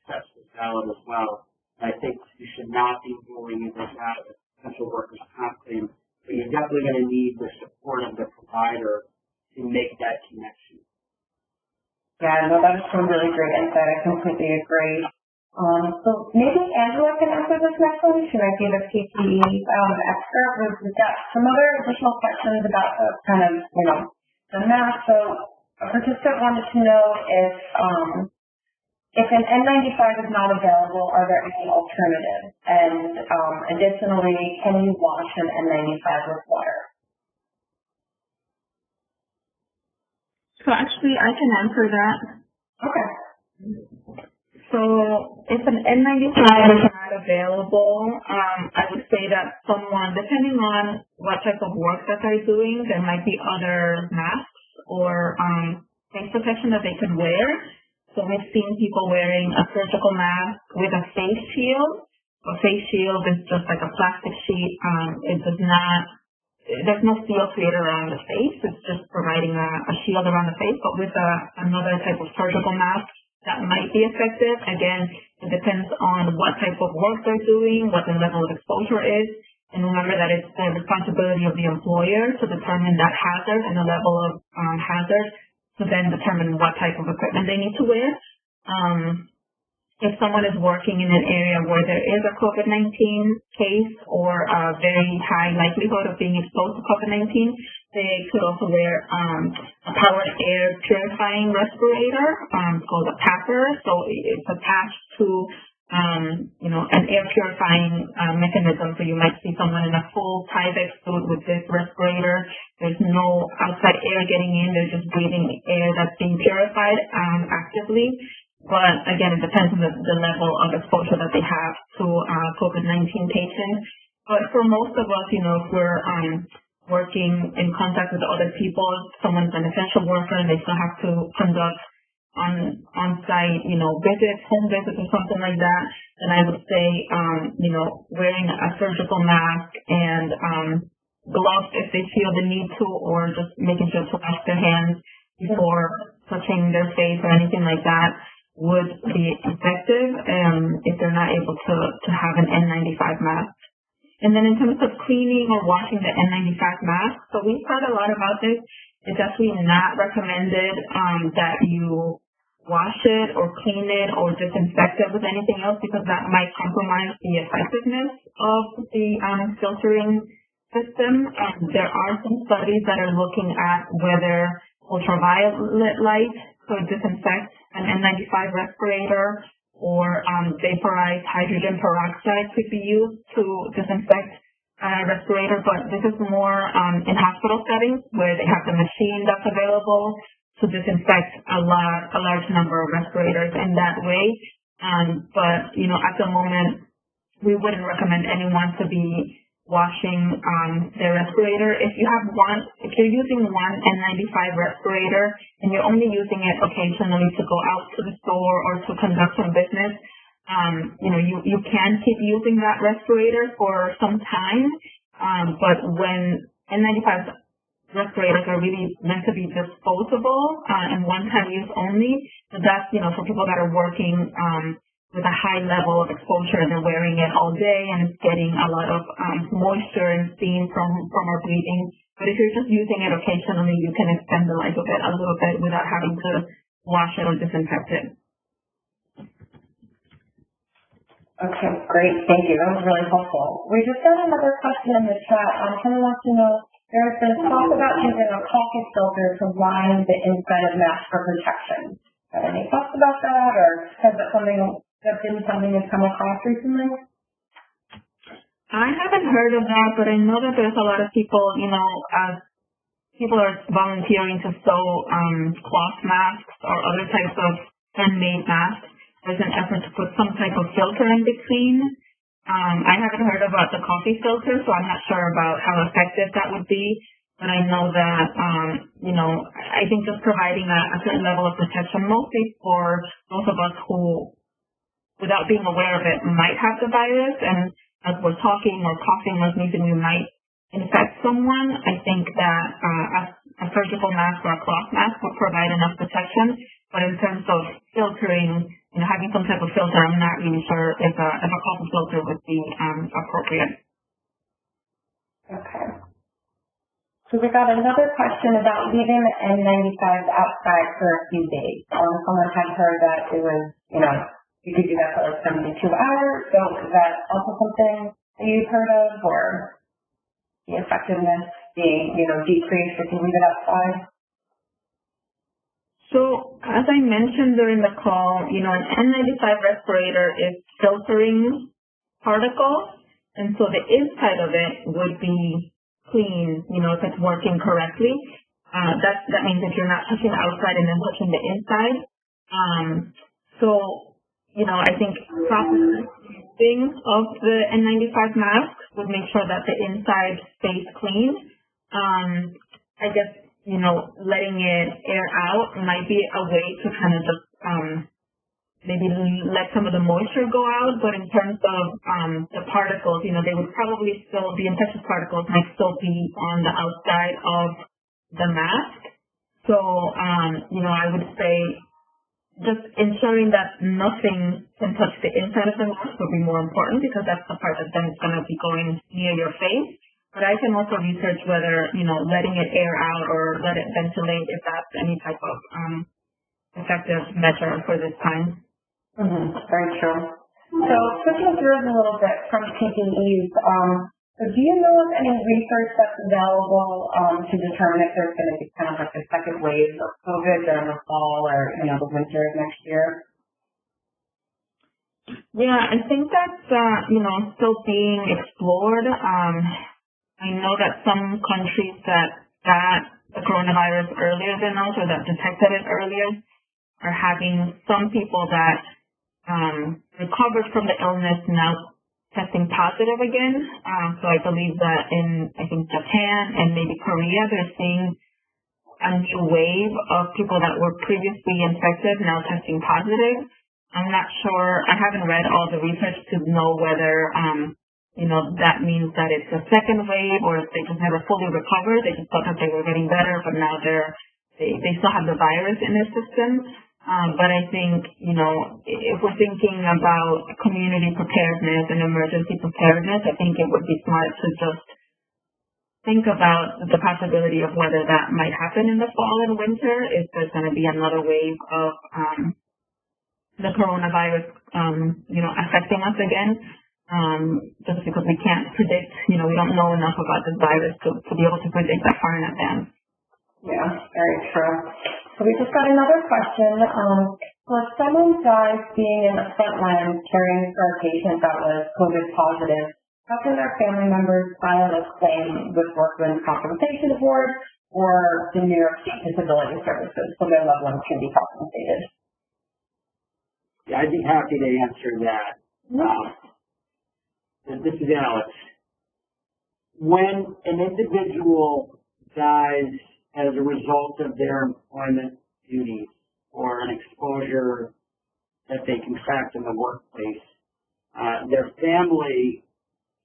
accepts as valid as well. I think you should not be ruling this out as a potential workers' comp claim, but you're definitely going to need the support of the provider to make that connection. Yeah, no, that is some really great insight. I completely agree. So maybe Angela can answer this next one. She might be the PPE expert. We've got some other additional questions about the mask. So a participant wanted to know if an N95 is not available, are there any alternatives? And additionally, can you wash an N95 with water? So actually, I can answer that. Okay. So if an N95 is not available, I would say that someone, depending on what type of work that they're doing, there might be other masks or face protection that they could wear. So we've seen people wearing a surgical mask with a face shield. A face shield is just like a plastic sheet. There's no seal created around the face. It's just providing a shield around the face, but with another type of surgical mask that might be effective. Again, it depends on what type of work they're doing, what the level of exposure is, and remember that it's the responsibility of the employer to determine that hazard and the level of hazard to then determine what type of equipment they need to wear. If someone is working in an area where there is a COVID-19 case or a very high likelihood of being exposed to COVID-19, they could also wear a powered air purifying respirator called a PAPR. So it's attached to an air purifying mechanism. So you might see someone in a full Tyvek suit with this respirator. There's no outside air getting in. They're just breathing air that's being purified actively. But again, it depends on the level of exposure that they have to COVID-19 patients. But for most of us, if we're working in contact with other people, someone's an essential worker and they still have to conduct on-site, visits, home visits or something like that, then I would say, wearing a surgical mask and gloves if they feel the need to, or just making sure to wash their hands before touching their face or anything like that would be effective if they're not able to have an N95 mask. And then in terms of cleaning or washing the N95 mask, so we've heard a lot about this. It's actually not recommended that you wash it or clean it or disinfect it with anything else, because that might compromise the effectiveness of the filtering system. There are some studies that are looking at whether ultraviolet light could disinfect an N95 respirator, or vaporized hydrogen peroxide could be used to disinfect a respirator, but this is more in hospital settings where they have the machine that's available to disinfect a large number of respirators in that way. But at the moment, we wouldn't recommend anyone to be washing their respirator. If you're using one N95 respirator and you're only using it occasionally to go out to the store or to conduct some business, you can keep using that respirator for some time. But when N95 respirators are really meant to be disposable and one-time use only, so that's for people that are working with a high level of exposure, and they're wearing it all day and it's getting a lot of moisture and steam from our breathing. But if you're just using it occasionally, you can extend the life of it a little bit without having to wash it or disinfect it. Okay, great. Thank you. That was really helpful. We just got another question in the chat. Kind of wants to know, there's been talk about using a coffee filter to line the inside of masks for protection. Got any thoughts about that, or has that been something that's come across recently? I haven't heard of that, but I know that there's a lot of people, people are volunteering to sew cloth masks or other types of handmade masks as an effort to put some type of filter in between. I haven't heard about the coffee filter, so I'm not sure about how effective that would be. But I know that, I think just providing a certain level of protection, mostly for those of us who, without being aware of it, might have the virus, and as we're talking or coughing or sneezing, we might infect someone. I think that a surgical mask or a cloth mask would provide enough protection. But in terms of filtering, having some type of filter, I'm not really sure if a coffee filter would be appropriate. Okay. So we got another question about leaving the N95 outside for a few days. Someone had heard that it was, you could do that for like 72 hours. So is that also something that you've heard of, or the effectiveness being, decreased if you leave it outside? So as I mentioned during the call, an N95 respirator is filtering particles, and so the inside of it would be clean, if it's working correctly. That means if you're not touching the outside and then touching the inside. I think processing of the N95 mask would make sure that the inside stays clean. I guess, letting it air out might be a way to kind of just maybe let some of the moisture go out. But in terms of the particles, they would probably still, the infectious particles might still be on the outside of the mask. So, I would say just ensuring that nothing can touch the inside of the mask would be more important, because that's the part that then is going to be going near your face. But I can also research whether, letting it air out or let it ventilate, if that's any type of effective measure for this time. Mm-hmm. Very true. So switching gears a little bit from PPEs, So do you know of any research that's available to determine if there's going to be kind of like a second wave of COVID during the fall or, the winter of next year? Yeah, I think that's, still being explored. I know that some countries that got the coronavirus earlier than us or that detected it earlier are having some people that recovered from the illness now testing positive again. So I believe that I think Japan and maybe Korea, they're seeing a new wave of people that were previously infected now testing positive. I'm not sure. I haven't read all the research to know whether, that means that it's a second wave or if they just never fully recovered. They just thought that they were getting better, but now they still have the virus in their system. But I think, if we're thinking about community preparedness and emergency preparedness, I think it would be smart to just think about the possibility of whether that might happen in the fall and winter, if there's going to be another wave of the coronavirus, affecting us again, just because we can't predict, we don't know enough about this virus to be able to predict that far in advance. Yeah, very true. So we just got another question. So if someone dies being in the front line caring for a patient that was COVID positive, how can their family members file a claim with Workmen's Compensation Board or the New York State Disability Services so their loved ones can be compensated? Yeah, I'd be happy to answer that. This is Alex. When an individual dies as a result of their employment duties or an exposure that they contract in the workplace, their family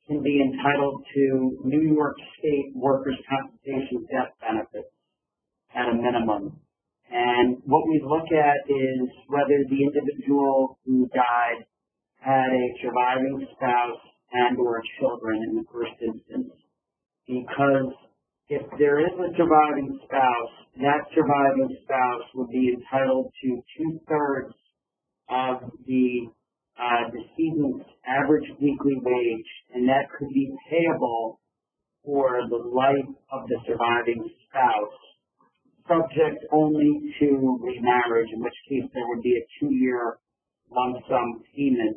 can be entitled to New York State workers' compensation death benefits at a minimum. And what we look at is whether the individual who died had a surviving spouse and or children in the first instance. Because if there is a surviving spouse, that surviving spouse would be entitled to 2/3 of the decedent's average weekly wage, and that could be payable for the life of the surviving spouse, subject only to remarriage, in which case there would be a 2-year lump sum payment.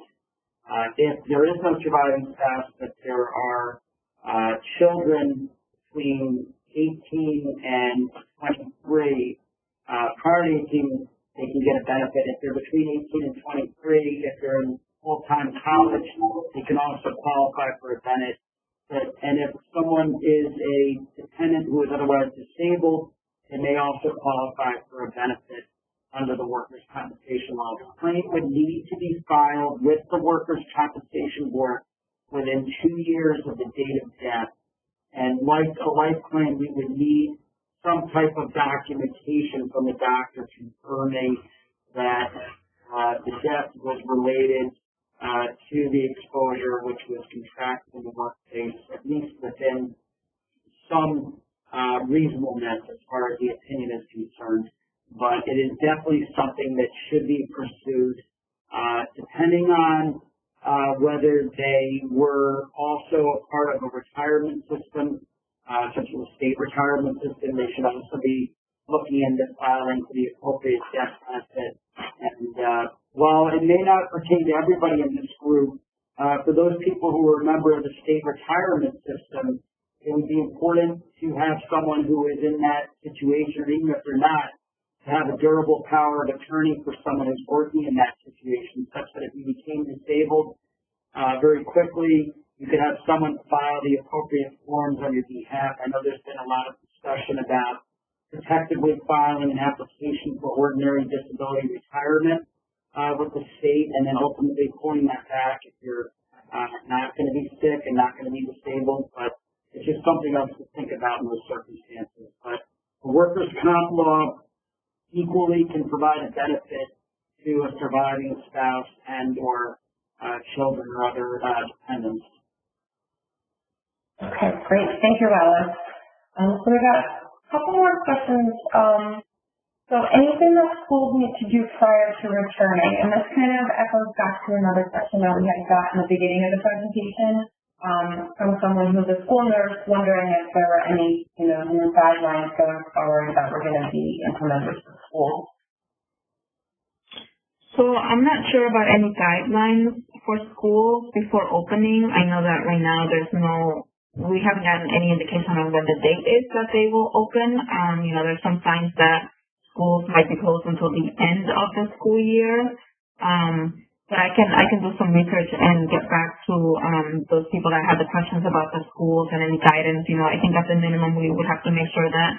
If there is no surviving spouse, but there are children between 18 and 23, prior to 18, they can get a benefit. If they're between 18 and 23, if they're in full-time college, they can also qualify for a benefit. And if someone is a dependent who is otherwise disabled, they may also qualify for a benefit under the Workers' Compensation Law. The claim would need to be filed with the Workers' Compensation Board within 2 years of the date of death. And like a life claim, we would need some type of documentation from the doctor confirming that the death was related to the exposure which was contracted in the workplace, at least within some reasonableness as far as the opinion is concerned. But it is definitely something that should be pursued, depending on whether they were also a part of a retirement system, such as a state retirement system. They should also be looking into filing for the appropriate death benefit. And while it may not pertain to everybody in this group, for those people who are a member of the state retirement system, it would be important to have someone who is in that situation, or even if they're not, to have a durable power of attorney for someone who's working in that situation, such that if you became disabled very quickly, you could have someone file the appropriate forms on your behalf. I know there's been a lot of discussion about protectively filing an application for ordinary disability retirement with the state, and then ultimately pulling that back if you're not going to be sick and not going to be disabled. But it's just something else to think about in those circumstances. But the workers' comp law equally can provide a benefit to a surviving spouse and or children or other dependents. Okay, great. Thank you, Alice. So we got a couple more questions. So anything that schools need to do prior to returning, and this kind of echoes back to another question that we had got in the beginning of the presentation. from someone who's a school nurse wondering if there were any, new guidelines going forward that were going to be implemented for schools. So I'm not sure about any guidelines for schools before opening. I know that right now we haven't gotten any indication on when the date is that they will open. There's some signs that schools might be closed until the end of the school year. But I can do some research and get back to those people that have the questions about the schools and any guidance. I think at the minimum we would have to make sure that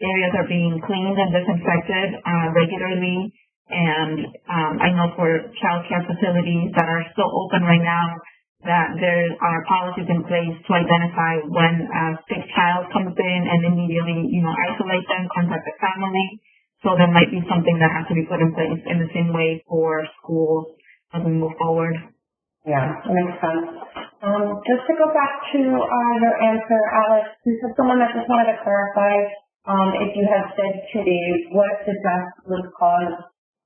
areas are being cleaned and disinfected regularly. And I know for child care facilities that are still open right now that there are policies in place to identify when a sick child comes in and immediately, isolate them, contact the family. So there might be something that has to be put in place in the same way for schools as we move forward. Yeah, that makes sense. Just to go back to your answer, Alex, you said someone that just wanted to clarify if you had said 2 days, what if the cause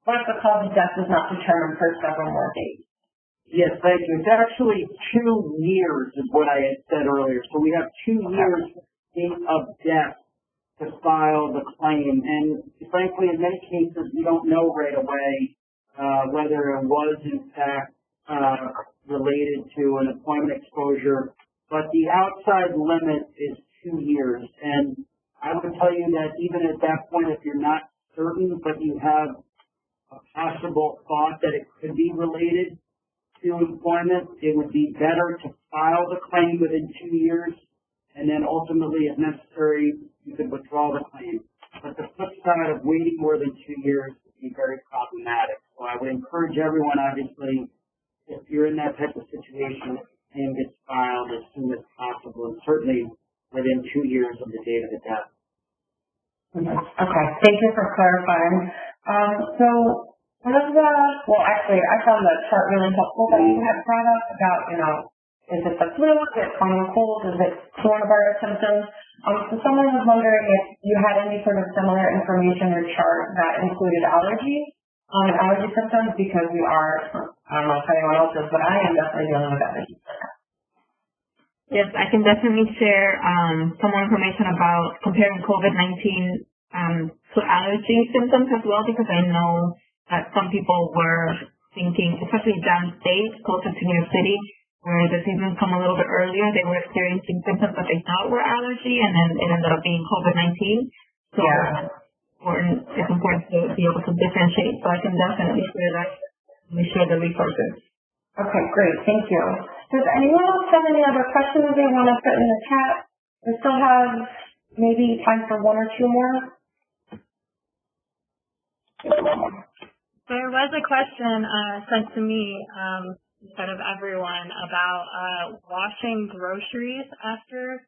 of death was not determined for several more days? Yes, thank you. It's actually 2 years is what I had said earlier. So we have 2 years of death to file the claim. And frankly, in many cases, we don't know right away whether it was in fact related to an employment exposure. But the outside limit is 2 years. And I would tell you that even at that point, if you're not certain, but you have a possible thought that it could be related to employment, it would be better to file the claim within 2 years, and then ultimately, if necessary, you could withdraw the claim. But the flip side of waiting more than 2 years would be very problematic. So I would encourage everyone, obviously, if you're in that type of situation, the claim gets filed as soon as possible, and certainly within 2 years of the date of the death. Okay, thank you for clarifying. So one of the, I found the chart really helpful that you had brought up about, is it the flu, is it common cold, is it coronavirus symptoms? So someone was wondering if you had any sort of similar information or chart that included allergy symptoms, because we are, I don't know if anyone else is, but I am definitely dealing with allergies. Yes, I can definitely share some more information about comparing COVID-19 to allergy symptoms as well, because I know that some people were thinking, especially downstate, closer to New York City, where the seasons come a little bit earlier, they were experiencing symptoms that they thought were allergy, and then it ended up being COVID-19. So it's important to be able to differentiate. So I can definitely share that. Let me share the resources. Okay, great. Thank you. Does anyone else have any other questions they want to put in the chat? We still have maybe time for 1 or 2 more. There was a question sent to me instead of everyone about washing groceries after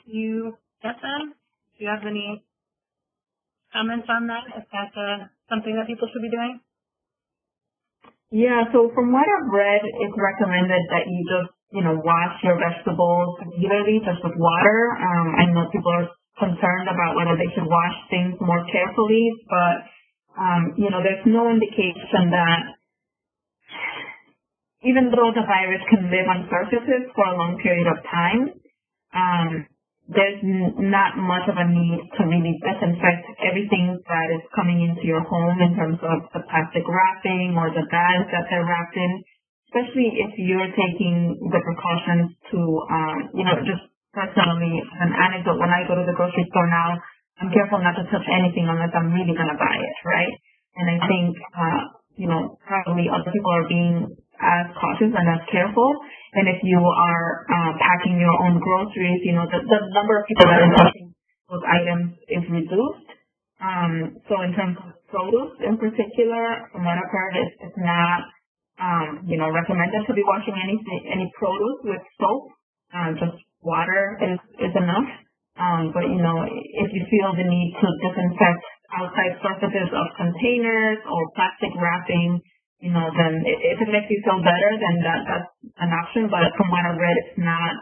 you get them. Do you have any comments on that? If that's something that people should be doing? Yeah, so from what I've read, it's recommended that you just, wash your vegetables regularly just with water. I know people are concerned about whether they should wash things more carefully, but, there's no indication that even though the virus can live on surfaces for a long period of time, there's not much of a need to really disinfect everything that is coming into your home in terms of the plastic wrapping or the bags that they're wrapped in, especially if you're taking the precautions to, just personally, an anecdote, when I go to the grocery store now, I'm careful not to touch anything unless I'm really going to buy it, right? And I think, probably other people are being as cautious and as careful. And if you are packing your own groceries, the number of people that are touching those items is reduced. So in terms of produce in particular, from what I've heard, it's not, recommended to be washing any produce with soap. Just water is enough. But, if you feel the need to disinfect outside surfaces of containers or plastic wrapping, then if it makes you feel better, then that's an option. But from what I've read, it's not,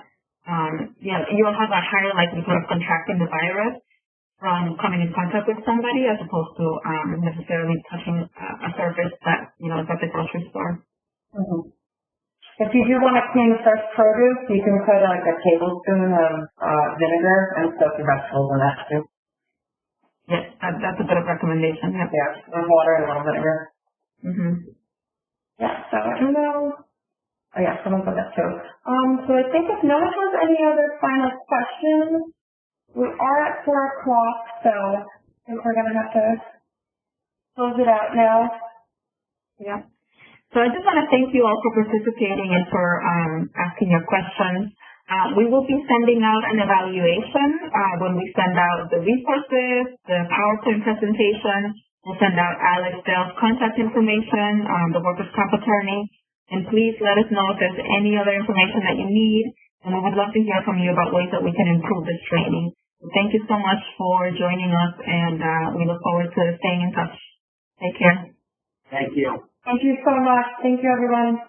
you'll have a higher likelihood of contracting the virus from coming in contact with somebody as opposed to necessarily touching a surface that, is at the grocery store. Mm-hmm. If you do want to clean fresh produce, you can put like a tablespoon of vinegar and soak your vegetables in that too. Yes, that's a good recommendation. Yeah. Yeah, with water and a little vinegar. Mm-hmm. Yeah, so I don't know. Oh yeah, someone said that too. So I think if no one has any other final questions, we are at 4 o'clock, so I think we're going to have to close it out now. Yeah. So I just want to thank you all for participating and for asking your questions. We will be sending out an evaluation when we send out the resources, the PowerPoint presentation. We'll send out Alex Dell's contact information, the workers' comp attorney. And please let us know if there's any other information that you need. And we would love to hear from you about ways that we can improve this training. So thank you so much for joining us, and we look forward to staying in touch. Take care. Thank you. Thank you so much. Thank you, everyone.